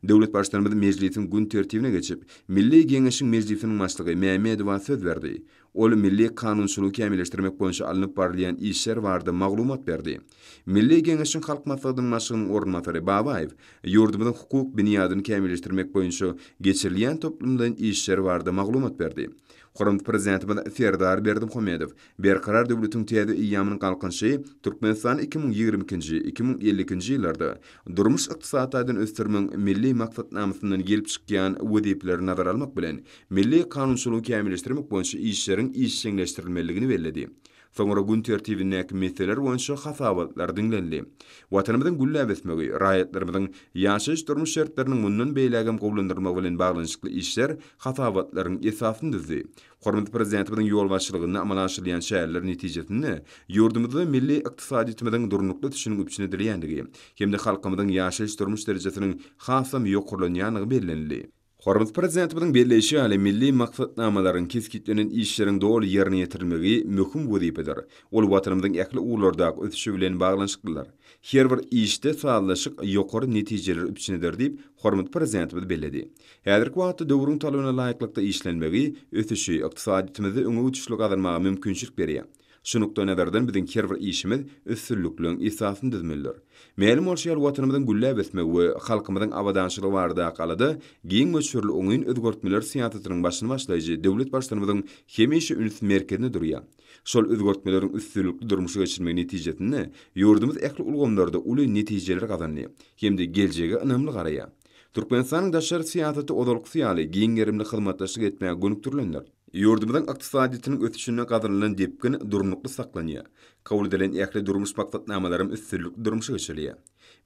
Döwlet başlarymyz mejlisiň gün tertibine geçip, Milli Geňeşiň mejlisiniň başlygy Mämedowa söz berdi. Ol milli kanunçylygy kämilleşdirmek boýunça alınıp barlayan işler barada maglumat berdi. Milli Geňeşiň halk maslahatynyň başlygynyň ornatary Babaýew, ýurdumyzyň hukuk biniýadyny kämilleşdirmek boýunça geçirilýän toplumdan işler barada maglumat berdi. Hormat prezidentimiz Serdar Berdimuhammedow berkarar döwletiň täze iýamynyň galkynşy Türkmenistan 2022-nji 2050-nji ýyllarda durmuş ykdysadyny ösdürmeň milli maksatnamysynyň gelip çykýan wezipleri nazar almak bilen milli kanunçylygy kämilleşdirmek boýunça işleriň işçileşdirilmeligini bellädi. Soňra gün tertibindäki meseleler boýunça hasabatlar dinlendi. Watanymyzyň güllä besmegi, raýatlarymyzyň ýaşaş durmuş şertleriniň mundan beýlegem gowlandyrmak bilen baglanyşykly işler hasabatlaryň esasyny düzdi. Hormat prezidentimizin ýol başçylygyna amala aşyrýan şäherler netijesinde ýurdumyzda milli ykdysadyýetimiziň durnukly düşünüp üçine dilýändigi hemde halkymyzyň ýaşaş durmuş derejesiniň hasam ýokurlanýanyny bellenildi. Hormat prezidentimizin belleşi ýaly milli maksatnamalaryň keskitlenen işleriň dogry ýerine ýetirilmegi möhüm wezipedir. Ol watanymyzyň ähli uwlardaky ösüşi bilen baglanyşyklylar. Her bir işde sağlaşyk ýokary netijeler üçindir diýip hormat prezidentimiz belledi. Häzirki wagtda döwrüň talabyna laýyklykda işlenmegi ösüşi ykdysadyýetimizi öňe uçuşly gazanmaga mümkinçilik berýär. Şunukda nazardan biziň her bir işimiz ösürlüklüň esasyny düzmelidir. Mälim bolşýar watanymyzyň güllä besmegi we halkymyzyň awadançylygy barada galada giň möçürli oňyn özgörtmeler siýasatynyň başyny başlaýjy döwlet başlarymyzyň hemişe üns merkezinde durýar. Şol özgörtmeleriň üstünlükli durmuşa geçirmek netijesinde ýurdumyz ähli ulgamlarda uly netijeler gazanýar. Hemde geljege ynamly garaýar. Türkmenistanyň daşary siýasaty odolukly ýaly giň gerimli hyzmatdaşlyk etmäge gönükdirlenler. Ýurdumyzyň ykdysadyýetiniň ötüşine gazanılan depkin durnukly saklanýar. Kabul edilen ähli durmuş maksatnamalary üstünlükli durmuşa geçirilýär.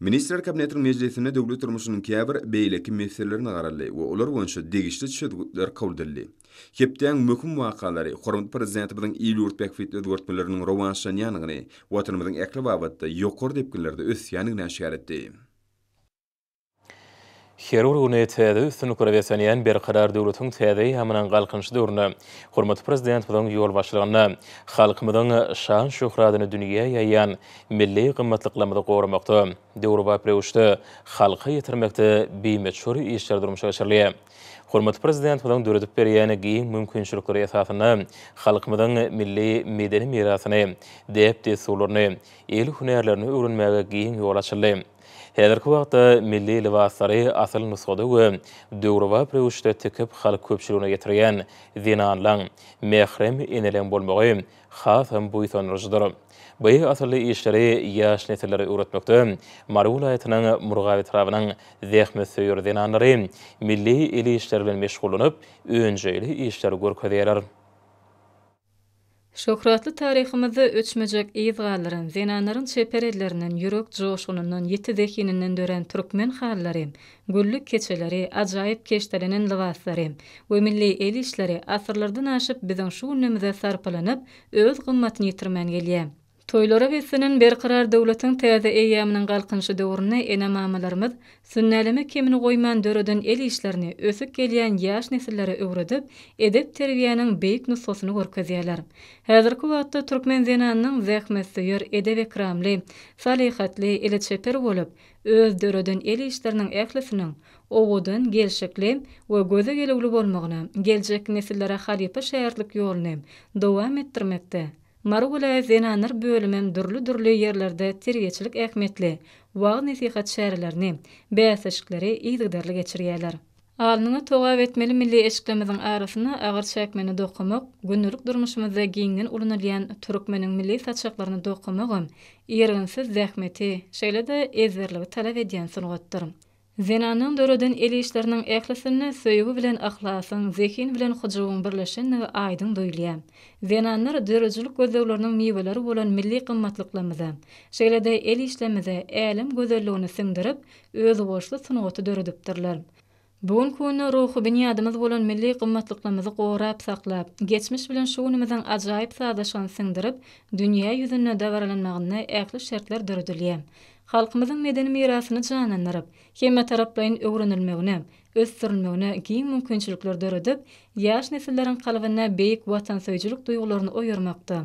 Ministrler kabinetiniň mejlisinde döwlet durmuşynyň käbir beýleki meselelerini garaldy we olar boýunça degişli çözgüler kabul edildi. Hepden möhüm wakalary hormat prezidentimiziň ýurt bekfit özgörtmeleriniň rowanşanýanyny watanymyzyň ähli babatda ýokary depkinlerde ösýänyni näşär etdi. Herur ünitetde üstünlükleri besenýän berkarar döwletiň täze ýamynyň galkynşy döwründe hormat prezidentimiziň ýol başlygyna halkymyzyň şan şöhratyny dünýäge ýaýan milli gymmatlyklymyzy goramakda döwri baprewşde halka ýetirmekde beýmeçhur işler durmuşa geçirilýär. Hormat prezidentimiziň döredip berýän giň mümkinçilikleri esasyna halkymyzyň milli medeni mirasyny, dep desurlaryny, el hünärlerini öwrenmäge giň ýol açyldy. Häzirki wagtda milli libaslary asyl nusgada we döwrüwa prewşde tekip halk köpçüligine getirýän zinanlaň mehrem enelen bolmagy hasam buýsanryjdyr. Bu asly işleri ýaş nesillere öwretmekde Mary welaýatynyň Murgawy trawynyň zähmet söýür zinanlary milli eli işler bilen meşgullanyp öňjeli işler görkezýärler. Şöhratly taryhymyzda öçmejek ýyzgalaryň, zenanlaryň çeperedlerinden, ýürek joşunynyň, ýeti zekininden dören türkmen hallary, güllük keçeleri, ajaýyp keşdelenen libaslary we milli el işleri asyrlardan aşyp biziň şu günümizde sarpalanyp öz gymmatyny ýitirmän gelýär. Toylara geçsenen berkarar döwletiň täze eýamynyň galkynşy döwrüne enamamalarymyz sünnäleme kemini goýman döreden el işlerini ösüp gelýän ýaş nesillere öwredip edep terbiýanyň beýik nusgasyny görkezýärler. Häzirki wagtda türkmen zenanynyň zähmet söýür, edep ekramly, salihatly, ele çeper bolup öz döreden el işleriniň ählisiniň owadan gelşekli we göze gelegli bolmagyna, geljek nesillere halypa şäherlik ýoluny dowam etdirmekde. Mary welaýat zenanlar bölümem dürli ýerlerde tergiçilik ähmetli, wag nesihat şäherlerini, bäsişikleri ýygdarly geçirýärler. Alnyňa togap etmeli milli eşiklemizin arasyna agyr çäkmeni dokumak, günlük durmuşymyzda giňden ulanylýan türkmeniň milli saçaklaryny dokumagym, ýerginsiz zähmeti, şeýle-de ezberligi talap edýän sungatdyr. Zenanyň döreden el işleriniň ählisine söýgü bilen ahlasyň, zekin bilen hujugyň birleşenligi aýdyn duýulýar. Zenanlar dörejlik gözlegleriniň meweleri bolan milli gymmatlyklymyza, şeýle-de el işlemize älim gözelligini siňdirip, öz boşly sunugaty döredipdirler. Bugun köni ruhy biniýadymyz bolan milli gymmatlyklymyzy gorap saklap, geçmiş bilen şu günümizden ajaýyp sadaşan siňdirip, dünýä ýüzüne däwirlenmägine ähli şertler döredilýär. Halkymyzyň medeni mirasyny janlandyryp, hemme taraplaryň öwrenilmegine, ösdürilmegine giň mümkinçilikler döredip, ýaş nesilleriň kalbyna beýik watansöýçilik duýgularyny oýarmakda,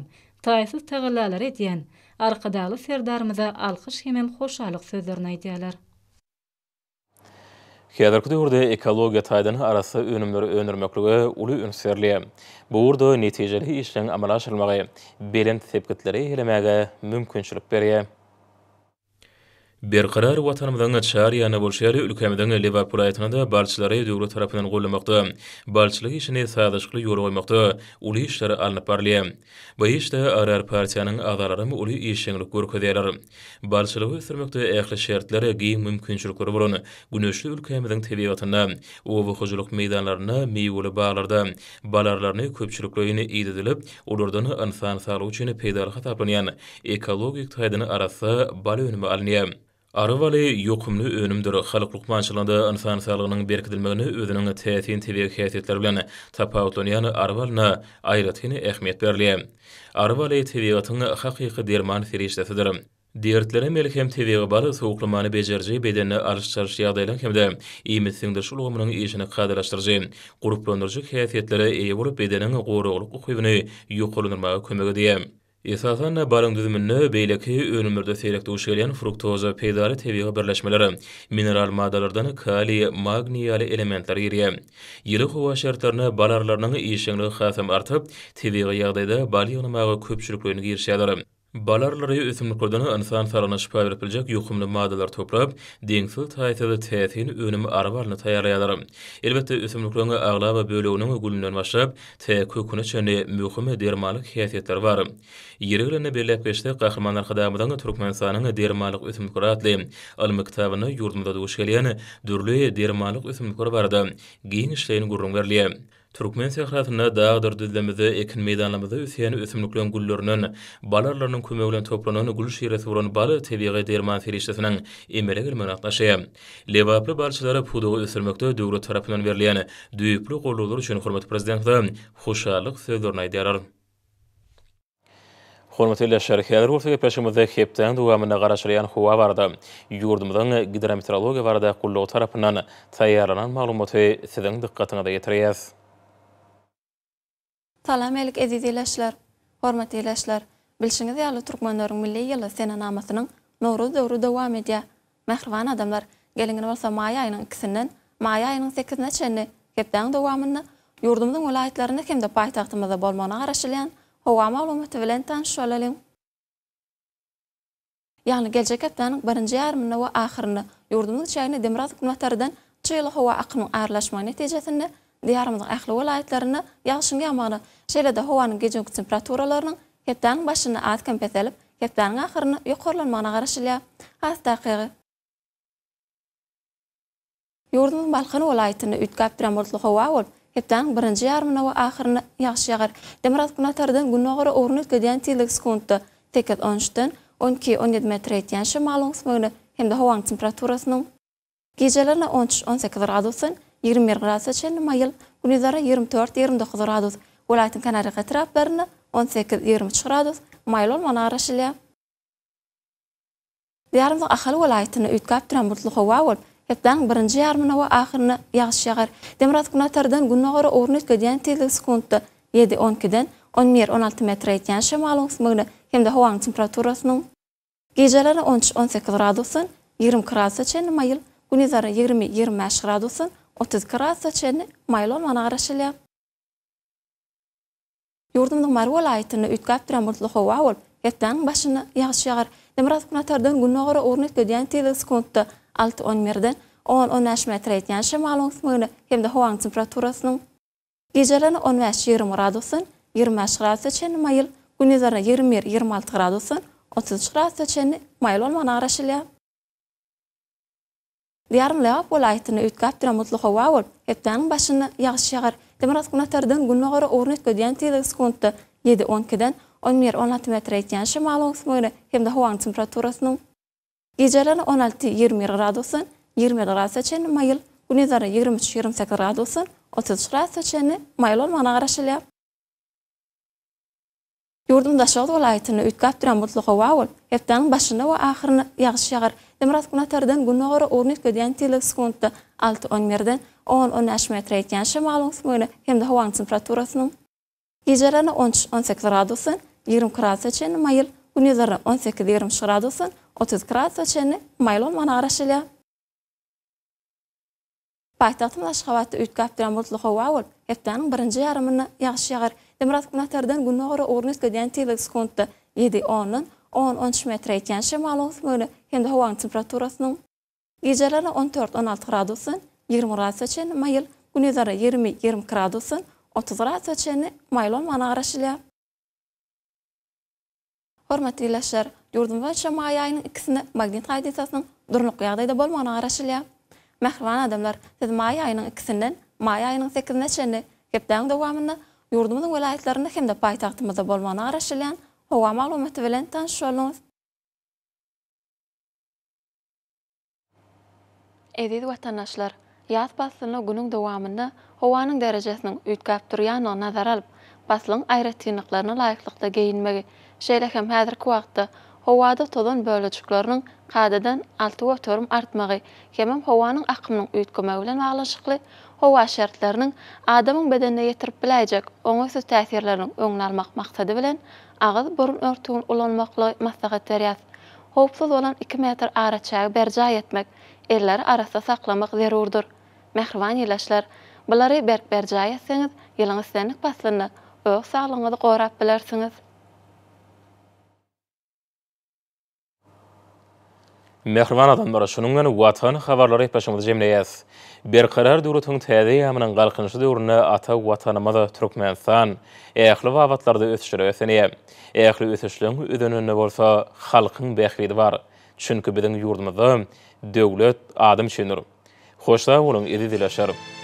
taýsyz tagallalar edýän, arkadaly serdarymyza alkyş hemem hoşalyk sözlerini aýdýarlar. Häzirki döwürde ekologiýa taýdany arasy önümleri öndürmeklige uly ünsürli. Bu urda netijeli işleň amala aşyrylmagy belent tepkitleri elemäge mümkinçilik berýär. Berqarar watanymyzyň çar ýany bolşary ülkemiziň Liverpool aýtynda balçylary döwlet tarapyndan gollamakda, balçylyk işini saýdaşykly ýol goýmakda uly işleri alınıp barlýar. Bu işde arar partiýanyň agzalary uly işçilik görkezýärler. Balçylygy sürmekde ähli şertlere giň mümkinçilikleri bolan güneşli ülkemiziň tabiatyna, owy hojulyk meýdanlaryna, meýweli baglarda balarlaryny köpçüliklerini ýedilip, olardan insan saglygy üçin peýdaly hataplanýan ekologik taýdany arasy bal önüme alınýar. Arıvaly ýokumly önümdir. Halyklyk mançylygynda insan saglygynyň berkidilmegini özüniň täsin tebiýat häsiýetleri bilen tapawutlanýan arwalyna aýratyny ähmiýet berilýär. Arwaly tebiýatyň hakyky derman ferişdesidir. Diýertlere melhem tebiýaty bary sowuklymany bejerji bedenine alışçarş ýagdaýlaryň hemde iýmitsigdir şulgymynyň işini gadylaşdyrjy, guruplandyrjy häsiýetlere eýe bolup bedeniň goruglyk ukybyny ýokalandyrmaga kömek edýär. Esasan balyň düzümini beýleki önümlerde seýrekde uşgelýän fruktoza peýdary tebiýat birleşmeleri, mineral maddalardan kali, magni ýaly elementler ýerýär. Ýyly howa şertlerine balarlarynyň işiňligi hasam artyp, tebiýat ýagdaýda bal ýygnamagy köpçüliklerini girişýärler. Balarlary ösümliklerden insan sağlygyna şifa beripdiljek ýokumly maddalar toplap, deňsil taýsada täsin önümi arwalyny taýýarlaýarlar. Elbetde ösümliklerini aglaba böleginiň gülünden başlap, köküne çenli möhüm dermanlyk häsiýetleri bar. Ýerlerini belläp geçdi gahrmanlar hadamydan Türkmenistanyň dermanlyk ösümlikleri atly almy kitabyny ýurdumda duş gelýän dürli dermanlyk ösümlikleri barada giň işleýini gurrun berilýär. Türkmen sehratyna dağdır düzlemizde ekin meýdanlarymyzda üsýän ösümliklerin güllerinin balarlarynyň kömegi bilen toplanan gül şeýresi bolan bal tebiýat derman ferişdesiniň emele girmegine gatnaşýar. Lewaply balçylary pudugy ösürmekde döwlet tarapyndan berilýän düýüklü gollawlar üçin hormat prezidentden hoşallyk sözlerini aýdýarlar. Hormatly şerhler bolsa peşimizde hepden dowamyna garaşylýan howa barada ýurdumyzyň gidrometeorologiýa barada gullagy tarapyndan taýýarlanan maglumaty siziň dikkatiňize ýetirýäs. Salam elik ezizileşler, hormatly leşler. Bilşiňiz ýaly türkmenleriň milli ýyly sene namasynyň Nowruz döwrü dowam edýär. Mehriban adamlar, geliňi bolsa maý aýynyň 2-sinden maý aýynyň 8-ne çenli hepden dowamyny ýurdumyzyň welaýatlaryna hemde paýtagtymyzda bolmagyna garaşylýan howa maglumaty bilen tanışalyň. Ýani geljek hepdeniň 1-nji ýarymyna we ahyryny ýurdumyň çaýyny Demiraz hökümetlerden çyly howa akynyň aýrlaşmagy netijesinde diýarymyzyň ähli welaýatlaryny ýagşyň ýamagyny, şeýle-de howanyň gejeki temperaturalarynyň hepdeniň başyny atken peselip, hepdeniň ahyryny ýokarlanmagyna garaşylýar. Hastakygy. Ýurdumyň Balkan welaýatyny ütkap duran bolsa howa bolup, hepdeniň 1-nji ýarymyna we ahyryny ýagşy ýagar. Demiraz hökümetlerden günnägere owruny ötgedýän tiýlik sekundda 8-13-den 12-17 metr etýän şemalyň smogyny hemde howanyň temperaturasynyň gejelerine 13-18 gradusyn 21 gradusy çenli maýyl, gündüzlere 24-29 gradus, welaýatyň kanary etraplaryna 18-23 gradus maýyl bolmagyna garaşylýar. Diýarymyň ahly welaýatyny ütkap duran bulutly howa bolup, hepdeniň 1-nji ýarymyna we ahyryny ýagşy ýagar. Demiraz hökümetlerden günnägere owruny ötgedýän tiýlik sekundda 7-12-den 11-16 metr etýän şemalyň smogyny hemde howanyň temperaturasynyň gejeleri 13-18 gradusyn 20 gradusy çenli maýyl, gündüzlere 20-25 gradusyn 30 gradusy çenli maýyl bolmagyna garaşylýar. Ýurdumyň Mar welaýatyny ütkap duran bulutly howa bolup, hepdeniň başyny ýagşy ýagar. Demiraz hökümetlerden günnägere owruny ötgedýän tiýlik sekundda 6-11-den 10-15 metr etýän şemalyň smogyny hemde howanyň temperaturasynyň gejeleri 15-20 gradusyn 25 gradusy çenli maýyl, gündüzlere 21-26 gradusyn 30 gradusy çenli maýyl bolmagyna garaşylýar. Diýarym Lewap welaýatyny ütkap duran bulutly howa bolup, hepdeniň başyny ýagşy ýagar. Demiraz hökümetlerden günnägere owruny ötgedýän tiýlik sekundda 7-12-den 11-16 metr etýän şemalyň smogyny hemde howanyň temperaturasynyň gejeleri 16-20 gradusyn 20 gradusy çenli maýyl, gündüzlere 23-28 gradusyn 30 gradusy çenli maýyl bolmagyna garaşylýar. Ýurdumyň Daşary welaýatyny ütkap duran bulutly howa bolup, hepdeniň başyny we ahyryny ýagşy ýagar. Demiraz hökümetlerden günnägere owruny ötgedýän tiýlik sekundda 6-11-den 10-15 metr etýän şemalyň smogyny hemde howanyň temperaturasynyň gejeleri 13-18 gradusyn 20 gradusy çenli maýyl, gündüzlere 18-20 gradusyn 30 gradusy çenli maýyl bolmagyna garaşylýar. Paytahtym Aşgabatda üýtgäp duran bulutly hawa bolup, hepdeniň birinji ýarymyny ýagşy ýagar. Demirat Gunatardan günnägere Ornus gediýän tiýlik sekundda 7-10 10-13 metr ýetýän şemal öňsüňde hemde hawaň temperaturasynyň geceleri 14-16 gradusyn 20 gradusy çenli maýyl, gündüzleri 20-20 gradusyn 30 gradusy çenli maýyl bolmana garaşylýar. Hormatly ýurtdaşlar, ýurdumyzda şama ýaýynyň ikisini magnit radiýasiýasynyň durnuky ýagdaýda bolmana garaşylýar. Mähriban adamlar, siz maý aýynyň ikisinden maý aýynyň 8-ne çenli gepden dowamyny ýurdumyzyň welaýatlaryna hemde paýtagtymyzda bolmana garaşylýan hawa maglumaty bilen tanışýarlyňyz. Eziz watandaşlar, ýaz baslyny günüň dowamynda howanyň derejesiniň üýtgäp durýanyny nazara alyp, baslyň aýratynlyklaryna laýyklykda geyinmegi, şeýle hem häzirki wagtda howada tozan bölejikleriniň kadadan 6 götürüm artmagy, hem howanyň akymynyň üýtgemegi bilen baglanşykly howa şertleriniň adamyň bedenine ýetirip biläjek oňaýsy täsirleriniň öňüni almak maksady bilen agyz burun örtügini ulanmakly maslahat berýär. Howpsuz bolan 2 metr araçagy berjay etmek, elleri arasda saklamak zerurdur. Mähriban ýurtdaşlar, bulary berjay etseňiz, ýylyň islenlik baslyny öz saglygyňyzy gorap bilersiňiz. Mähriban adamlar, şunuň bilen watan habarlary ýetişmegi jemleýäs. Berkarar döwletiň täze ýamynyň galkynçy döwrüne ata watanymyza Türkmenistan ähli wagtlarda ösüşýär. Ähli ösüşliň ödenine bolsa halkyň bähridi bar. Çünki biziň ýurdumyzda döwlet adam şenur. Hoşsa bolan, eziz dileşerim.